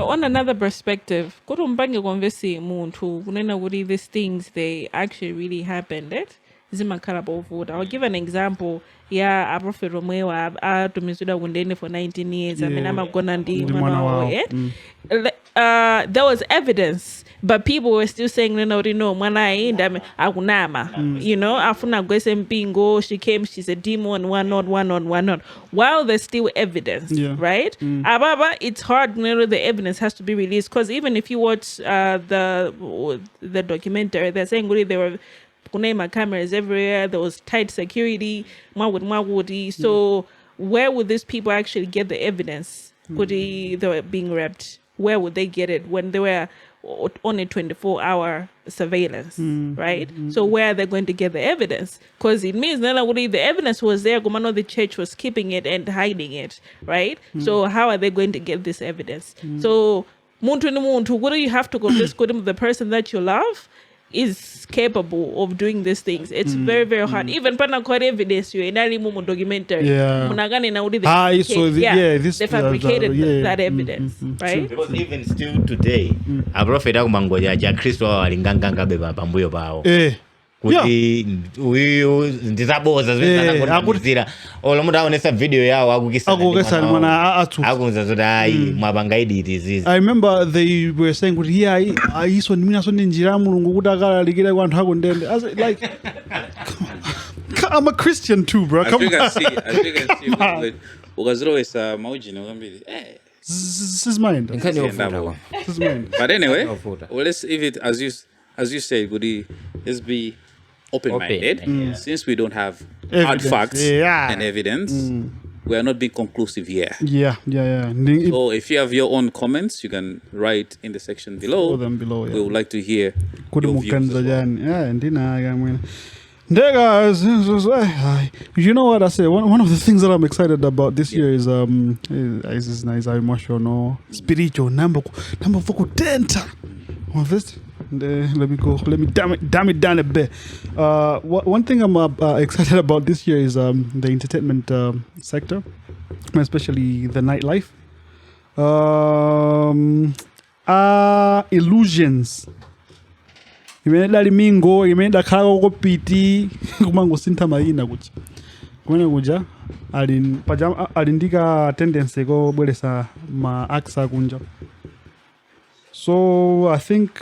On another perspective, kuti mpange konvesi muntu kunena kuti these things they actually really happened. zimakhala povuta. I'll give an example. Yeah, a prophet Romeo to Mwiza Wundene for 19 years. I mean, I'm gonna do there was evidence, but people were still saying, no, agunama. You know, afuna gwesempingo, she came, she's a demon, whatnot. While there's still evidence, right? Ababa, it's hard, the evidence has to be released, because even if you watch the documentary, they're saying there were cameras everywhere, there was tight security, so where would these people actually get the evidence? They were being raped. Where would they get it when they were on a 24-hour surveillance, right? So where are they going to get the evidence? Because it means the evidence was there, the church was keeping it and hiding it, right? So how are they going to get this evidence? So what do you have to go the person that you love is capable of doing these things. It's very, very hard. Even pana kwa evidence you in any moment documentary. Munagane na udi they fabricated that evidence, right? Because even still today, a prophet akumangoja ja Kristo walinganga beba pambuyo bao. Kuti uyu ndizaboza zvezana olomuda onesa video yao akukisa mwana atu akunza zoda mwabanga izizi. I remember they were saying kuti iso ndimina so ninjira mulungu kuti akalalikira kwa anthu akondende. I was like, I'm a Christian too, bro. Come on. I think I see. Ukazilowesa maujini ukambili. This is mine. This is mine. But anyway, well, let's leave it as you say, Goody. Let's be open-minded. Since we don't have hard facts and evidence, we are not being conclusive here. Yeah. So if you have your own comments, you can write in the section below. We would like to hear your views as well. Guys, you know what I say? One of the things that I'm excited about this year is nice, emotional, spiritual, number for tenta. Let me go. Let me damn it down a bit. One thing I'm excited about this year is the entertainment sector, especially the nightlife. Illusions. Imeenda limingo, imeenda khala kopiti, kumango sinta mayina kucha. Kumene kuja alindika tendency ko bwelesa ma aksa kunja. So I think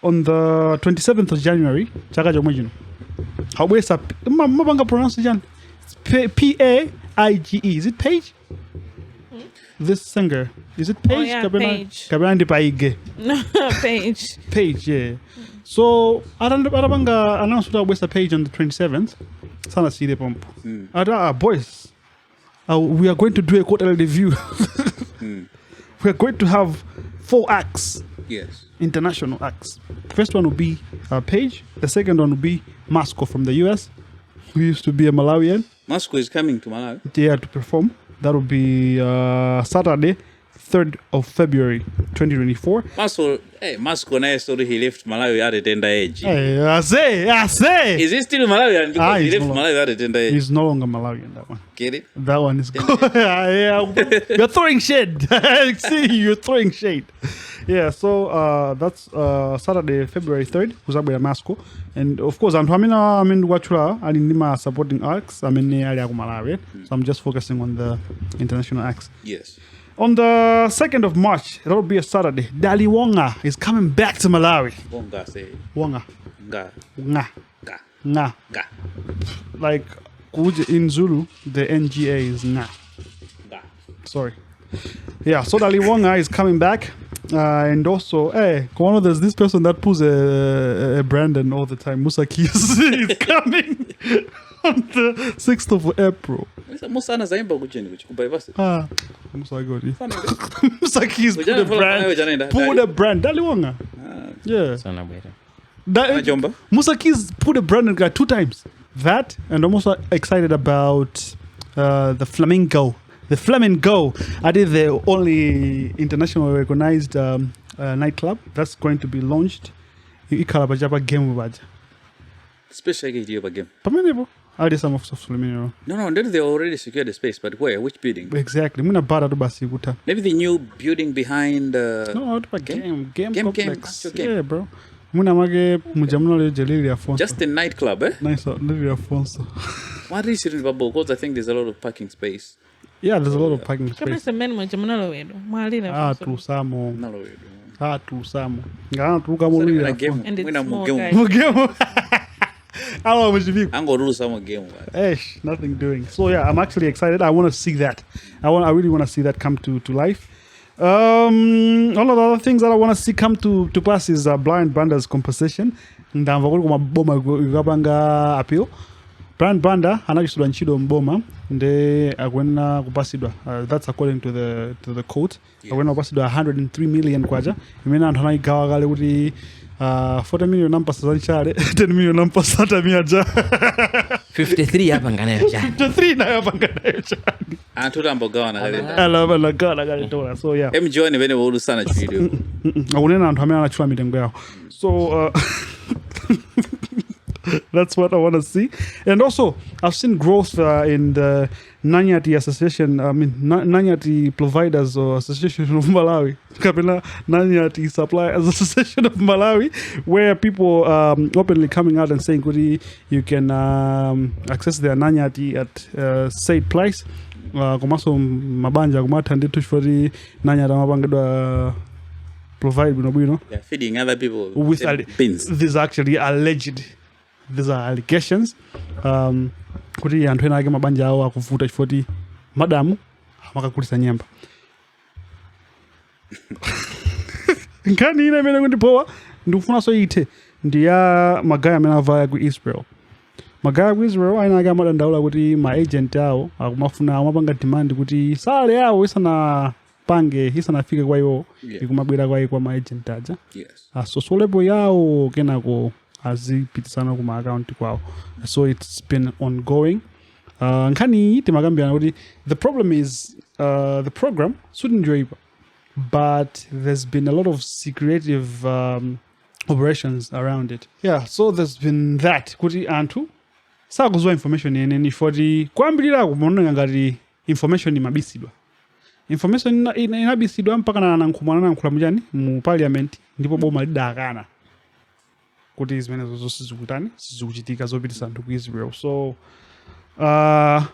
on the 27th of January, chaka chomwe chino. Hawesa mabanga pronounce jan. Paige. Is it Paige? This singer. Is it Paige? Oh, yeah, Paige. Kabandi Paige. No, Paige. Paige, yeah. So arabanga announced that West Page on the 27th. Sana see the pump. Boys, we are going to do a quarterly review. We are going to have 4 acts. Yes. International acts. First one will be Page. The second one will be Masco from the US, who used to be a Malawian. Masco is coming to Malawi. Yeah, to perform. That will be Saturday, 3rd of February 2024. Masco na story he left Malawi at a tender age. Hey, I say. Is he still Malawian? Because he left Malawi at a tender age. He's no longer Malawian, that one. Get it? That one is good. You're throwing shade. See, you're throwing shade. Yeah, so that's Saturday, February 3rd, Kuzabwe Masco. And of course, I'm Wachula, I'm supporting acts. I'm in the area of Malawi. So I'm just focusing on the international acts. Yes. On the 2nd of March, it'll be a Saturday. Dali Wonga is coming back to Malawi. Wonga say. Wonga. Nga. Like in Zulu, the NGA is Nga. Sorry. Yeah, so Dali Wonga is coming back. And also, there's this person that pulls a Brandon all the time. Musa Keys is coming on the 6th of April. Musa Keys put a brand. Dali Wonga. Yeah. Musa Keys put a brand guy 2 times. That, and I'm also excited about the Flamingo. The Flamingo, I did the only internationally recognized nightclub that's going to be launched in Ikalabajaba game. Special game. Permanent. I did some of Flamingo. No, they already secured the space, but where? Which building? Exactly. Maybe the new building behind no, game complex. Game. Yeah, bro. Muna make mujamuna Lily Afonso. Just a nightclub, eh? Nice, Lily Afonso. What is it in Babo? Because I think there's a lot of parking space. Yeah, there's a lot of parking Kama space. semeni Malawi ndo. Mwalina. Tusamo. Malawi. Tusamo. Ngana turuka mu Lily Afonso. And it's Mwina small, mugemu. guys. Mugemo. How much you Ango rule some game. nothing doing. So yeah, I'm actually excited. I want to see that. I really want to see that come to life. All of the other things that I want to see come to pass is Blind Banda's composition. Ndamva kuli kumaboma ikapanga appeal. Blind Banda anachisudwa ntchito mboma nde akwena kupasidwa. That's according to the court. Yes. Akwena kupasidwa 103 million kwacha. Imene anthu anayigawa kale kuti 40 million nampasa zanchale 10 million nampasa tamiaja 53 hapa nganayo chani 53 nayo hapa nganayo chani Antulambogawana kalenda. alaba lagala kalitola. So yeah, Mjoni bene wulu sana chidio. akunena anthu amene anachula mitengo yawo. So that's what I want to see. And also, I've seen growth in the Nanyati Association, Nanyati Providers or Association of Malawi, Kapena Nanyati Suppliers Association of Malawi, where people openly coming out and saying, you can access their Nanyati at said price. Kumaso mabanja kumatandi tushfori Nanyata mabangedwa provide bino. They're feeding other people with beans. These are actually alleged. These are allegations. Kuti anthu ena ake mabanja awo akuvuta chifoti madamu amakakulisa nyemba. Nkani ine imene kundipowa ndikufuna so ite ndi ya magaya amene avaya ku Israel. Magaya ku Israel aina ake amadandaula kuti ma agent awo akumafuna amapanga demand kuti sale yawo isanafike kwa iwo ikumabwera kwa ma agent aja. Yes. So solepo yawo kenako azipitisana kuma account kwawo. So it's been ongoing. Nkani timakambirana kuti the problem is the program shouldn't enjoy, but there's been a lot of secretive operations around it. Yeah, so there's been that kuti anthu sakuzwa information yeneni foti kwambirira kumonga ngati information imabisidwa. Information inabisidwa mpaka na nankhula mujani mu parliament ndipo boma lidakana kuti zimene zonse zikuchitika zopitisa anthu ku Israel. So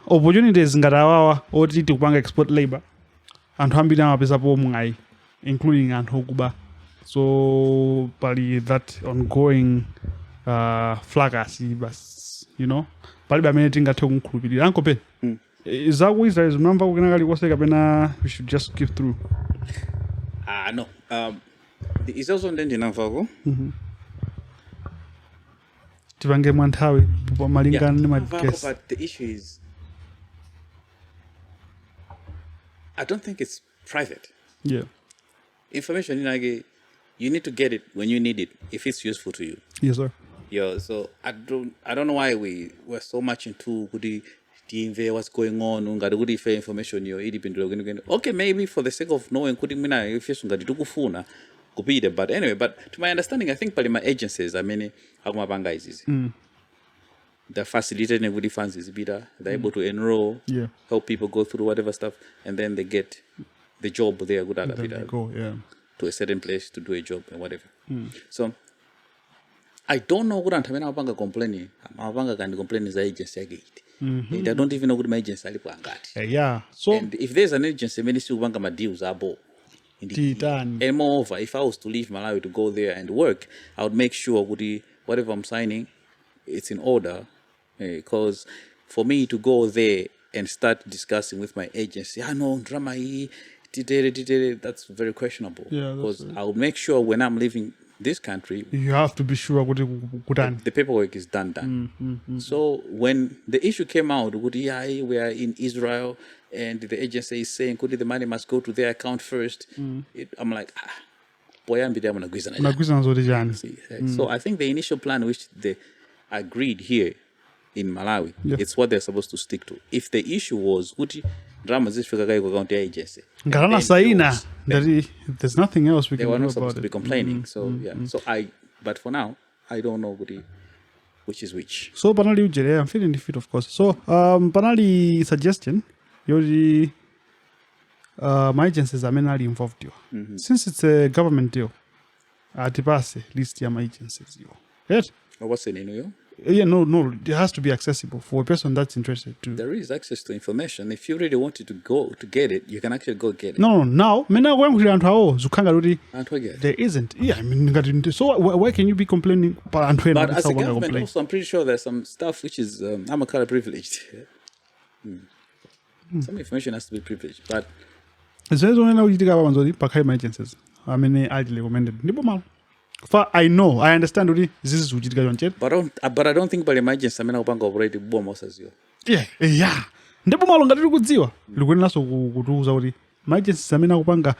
opportunities ngati awawa oti tikupanga export labor anthu ambiri amapesapo mwayi including anthu okuba. So pali that ongoing fracas bas, palibe amene tingathe kumkhulupirira anko pe zaku Israel zimamva kukena kali kose kapena we should just keep through. No. Is also ndinamvako. Tipange mwanthawi malingana ndi But madikesi. the issue is, I don't think it's private. Yeah. Information, you need to get it when you need it if it's useful to you. Yes, sir. Yeah. So I don't know why we're so much into the what's going on. Ungadi fair information okay, maybe for the sake of knowing if but anyway, but to my understanding, I think Palima agencies, Agumabanga is easy. They're facilitating with the funds is better. They're able to enroll, help people go through whatever stuff, and then they get the job they are good at. Then they go, to a certain place to do a job and whatever. So I don't know what I'm complaining. I'm complaining is agency again. They don't even know what my agency is. Yeah. So and if there's an agency, many still want my deals are both. And moreover, if I was to leave Malawi to go there and work, I would make sure whatever I'm signing, it's in order. Because for me to go there and start discussing with my agency, no drama, that's very questionable. Yeah, because I would make sure when I'm leaving this country, you have to be sure the paperwork is done. So when the issue came out, we are in Israel and the agency is saying the money must go to their account first. I'm like, boy, I'm going to So I think the initial plan which they agreed here in Malawi, it's what they're supposed to stick to. If the issue was agency, there's nothing else we can do about it. They were not supposed to be complaining. So but for now, I don't know which is which. So Panali Ujere, I'm feeling defeat, of course. So Panali suggestion, my agencies are mainly involved here. Since it's a government deal, atipase list ya agencies yo. Right? What's the name? Yeah, no, it has to be accessible for a person that's interested to. There is access to information. If you really wanted to go to get it, you can actually go get it. No, now, mena kwamkhira anthu awo zukanga kuti And we get it. there isn't. Yeah, I mean, so why can you be complaining? But as a government, also, I'm pretty sure there's some stuff which is I'm a kind of privileged. Some information has to be privileged, but zvezonena kuchitika papanzoti pakhale agencies amene ali recommended ndipo malo for I understand kuti zizi zikuchitika chonche but I don't think by emergency amene akupanga operate boma osazio. yeah ndipo malo ngati tikudziwa likuyeneranso kutiuza kuti agencies amene akupanga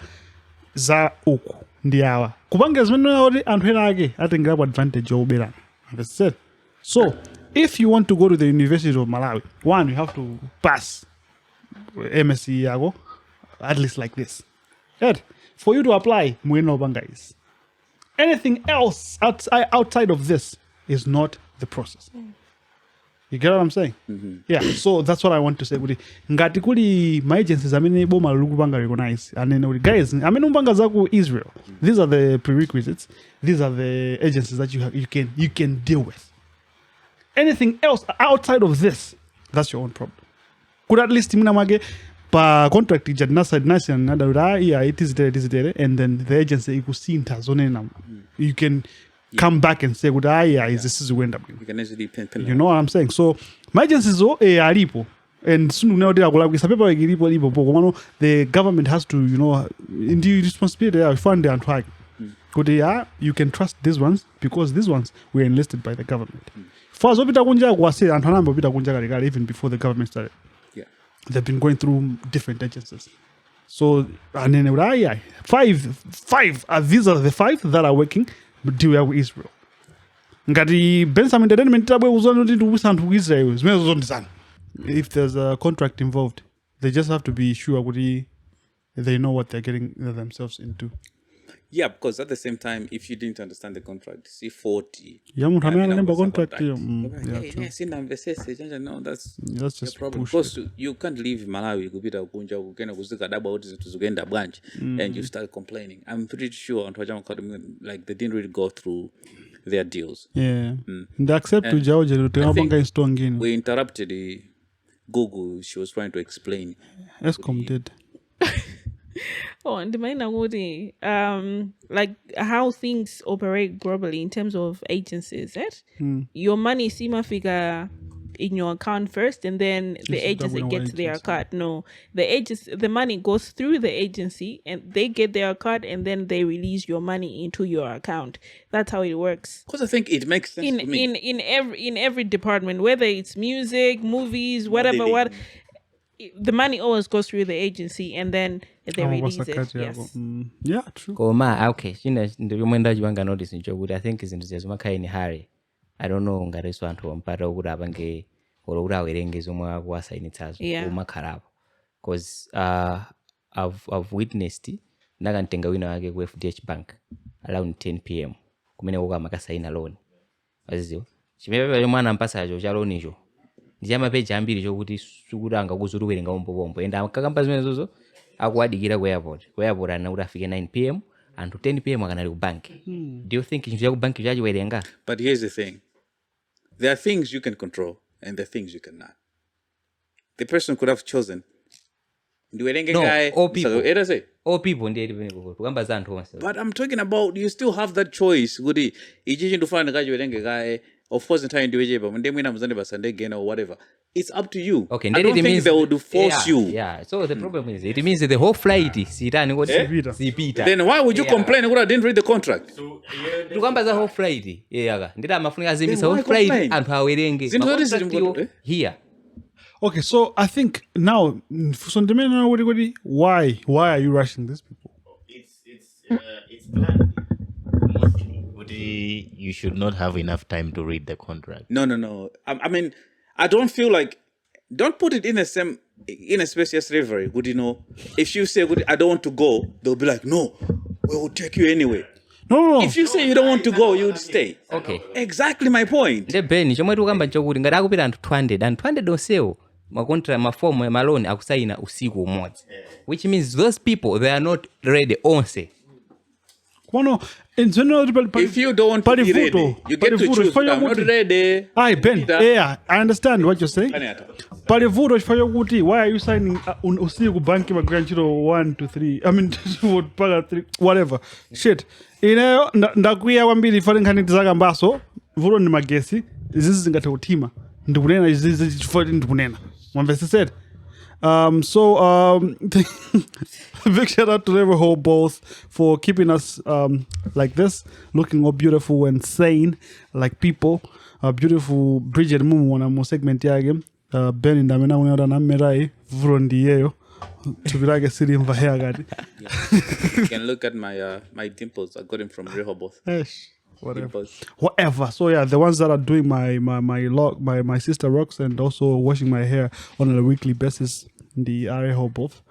za uku ndi awa kupanga zimene kuti anthu ena ake atengerapo advantage yokuberana. Understand? So if you want to go to the University of Malawi, one, you have to pass MSc yako at least like this. Right? For you to apply, mweno banga is. Anything else outside of this is not the process. You get what I'm saying? Mm-hmm. Yeah. So that's what I want to say. Ngati kuli my agencies amene boma lukupanga recognize and then guys amene umpanga zaku Israel. These are the prerequisites. These are the agencies that you can deal with. Anything else outside of this, that's your own problem. Could at least mage pa contract ija nasa nada it is there and then the agency ikusinta zone you can come back and say this is when you can easily pin you know what I'm saying. So my agencies alipo and soon now they are going to paper lipo the government has to in the responsibility fund and try you can trust these ones because these ones were enlisted by the government. For zopita kunja kwase anthu anamba opita kunja kale even before the government started. They've been going through different agencies. So, and then five. These are the five that are working deal with Israel. Ngati Bensam entertainment tabwe uzoni to wisan to Israel. If there's a contract involved, they just have to be sure they know what they're getting themselves into. Yeah, because at the same time, if you didn't understand the contract, C40. Contract. No, that's just problem. Because you can't leave Malawi and you start complaining. I'm pretty sure like they didn't really go through their deals. Yeah. They accept to we interrupted Gugu. She was trying to explain. Escom did. And like how things operate globally in terms of agencies, right? Your money sima figure in your account first, and then the agency gets their card. No, the money goes through the agency, and they get their card, and then they release your money into your account. That's how it works. Because I think it makes sense to me. In every department, whether it's music, movies, whatever. The money always goes through the agency and then they release it. Yes. Yeah, true. Okay. Notice I think is in hurry. I don't know ngareso anthu ampata ukuthi abange ora werenge zomwe akuwasainitsazo umakhalabo because I've witnessed ndakantenga wina wake ku FDH Bank around 10 p.m. kumene ukamakasaina loan azizo chimepepe mwana mpasacho cha loan icho ndiyama page ambiri chokuti sukuranga kuzuruwerenga umbobombo enda akakamba zimenezozo akuwadikira ku airport ana kuti afike 9 p.m. and to 10 p.m. akanali ku bank. Do you think chinthu cha ku bank chachiwerenga? But here's the thing. There are things you can control and there are things you cannot. The person could have chosen. All people. But I'm talking about you still have that choice. Of course, in time or whatever. It's up to you. Okay, I don't think they would force you. Yeah. So the problem is it means that the whole flight Then why would you complain? I didn't read the contract. So the whole flight. Whole flight and here. Okay, so I think now, why are you rushing these people? It's planned. You should not have enough time to read the contract. No. I mean, I don't feel like. Don't put it in a space as slavery. Would you know? If you say, I don't want to go, they'll be like, no, we will take you anyway. No. If you say you don't want to go, you would stay. Okay. Exactly my point. The Ben, chomwe tukamba chokuti ngati akupita anthu 200 and 200 onsewo makontra mafomu ya maloni akusaina usiku umodzi. Which means those people, they are not ready onse. No, In general, If you don't be ready, you get to choose. I'm not ready. Aye, Ben. Yeah, I understand what you're saying. Palivuto chifukwa kuti why are you signing usiku kubanki magwira ntchito 1 to 3 I mean paka 3 whatever shit ineyo ndakwiya kwambiri fane nkhani tizakambaso vuto ndi magesi izizi zingathe kuthima ndikunena izizi chifukwa ndikunena mwamvesesere big shout out to Riverhole both for keeping us like this, looking all beautiful and sane like people. Beautiful Bridget mumu mo segment yake. Ben ndamena unaona na merai vrondiyeyo tubirage siri mva hair gadi. You can look at my dimples. I got them from Rehoboth. Whatever. So yeah, the ones that are doing my sister rocks and also washing my hair on a weekly basis in the Rehoboth.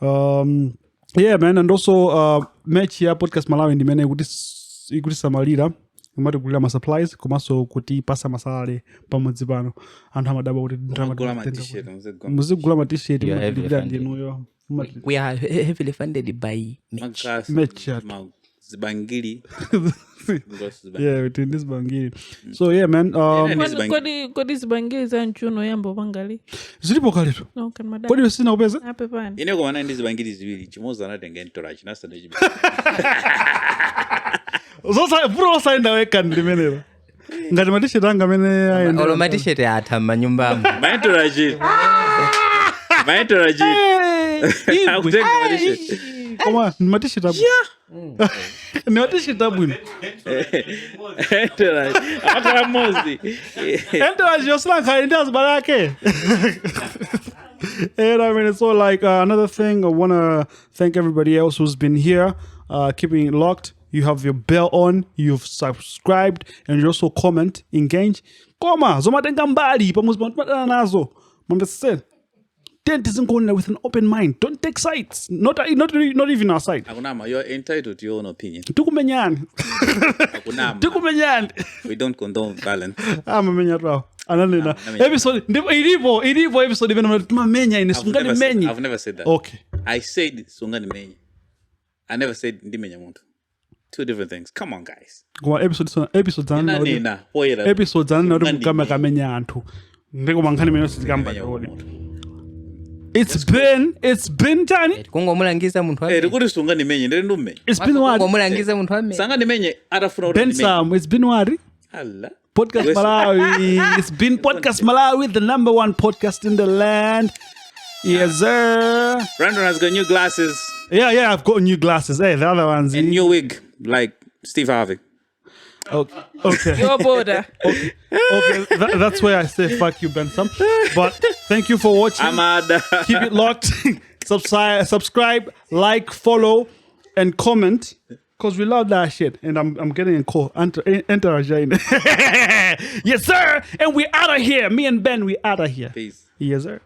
Yeah, man, and also match here Podcastmalawi ndimene ikuti samalira kumati kulira ma supplies komanso kuti pasa masalale pamodzi pano anthu amadaba kuti muzigula ma t-shirt muzigula ndinuyo. We are heavily funded by Match. Zibangili. Yeah, within this bangili. So yeah, man. Kodi zibangili za nchuno yambo bangali. Zilipo kaletu. No, kan madam. Kodi usina upeza? Hape pani. Ine kwa ndi zibangili ziwili. Chimoza anatenga entourage. Nasa nejibi. Zosa bro saenda weka ndimenera. Ngati matishet anga mene aenda. Olo matishet atama nyumbamu. My entourage. Akutenga matishet. Koma ni matishet abu. Ni matishet abu. Entourage. Akara mozi. Entourage yosla kainda zbarake. And I mean, so like another thing, I want to thank everybody else who's been here, keeping it locked. You have your bell on, you've subscribed, and you also comment, engage. Koma, zomatenga mbali, pamuzimatana nazo. Mwambese, Tent isn't going there with an open mind. Don't take sides. Not even our side. Akunama, you're entitled to your own opinion. Tukumenyani. Tukumenyani. We don't condone violence. Mamenya rao. Ananena. Episode, ilipo episode vena mamenya ine sungani menyi. I've never said that. Okay. I said sungani menyi. I never said ndimenya muntu. Two different things. Come on, guys. Kwa episode zana na kama kamenya antu. Ndiko mangani meno sitikamba yoni. It's been tani. Kongo mulangiza muntu ame. Rikuri sungani menyi ndere ndume. It's been what? Kongo mulangiza muntu ame. Sangani menyi arafuna Bensam, it's been what? Allah. Podcastmalawi. It's been Podcastmalawi, the number one podcast in the land. Yes, sir. Brandon has got new glasses. Yeah, I've got new glasses. Hey, the other ones. And new wig, like Steve Harvey. Okay. Your border. Okay. That's where I say fuck you, Bensam. But thank you for watching. Keep it locked. Subscribe, like, follow, and comment. Because we love that shit. And I'm getting a call. Enter Ajay. Yes, sir. And we out of here. Me and Ben, we out of here. Peace. Yes, sir.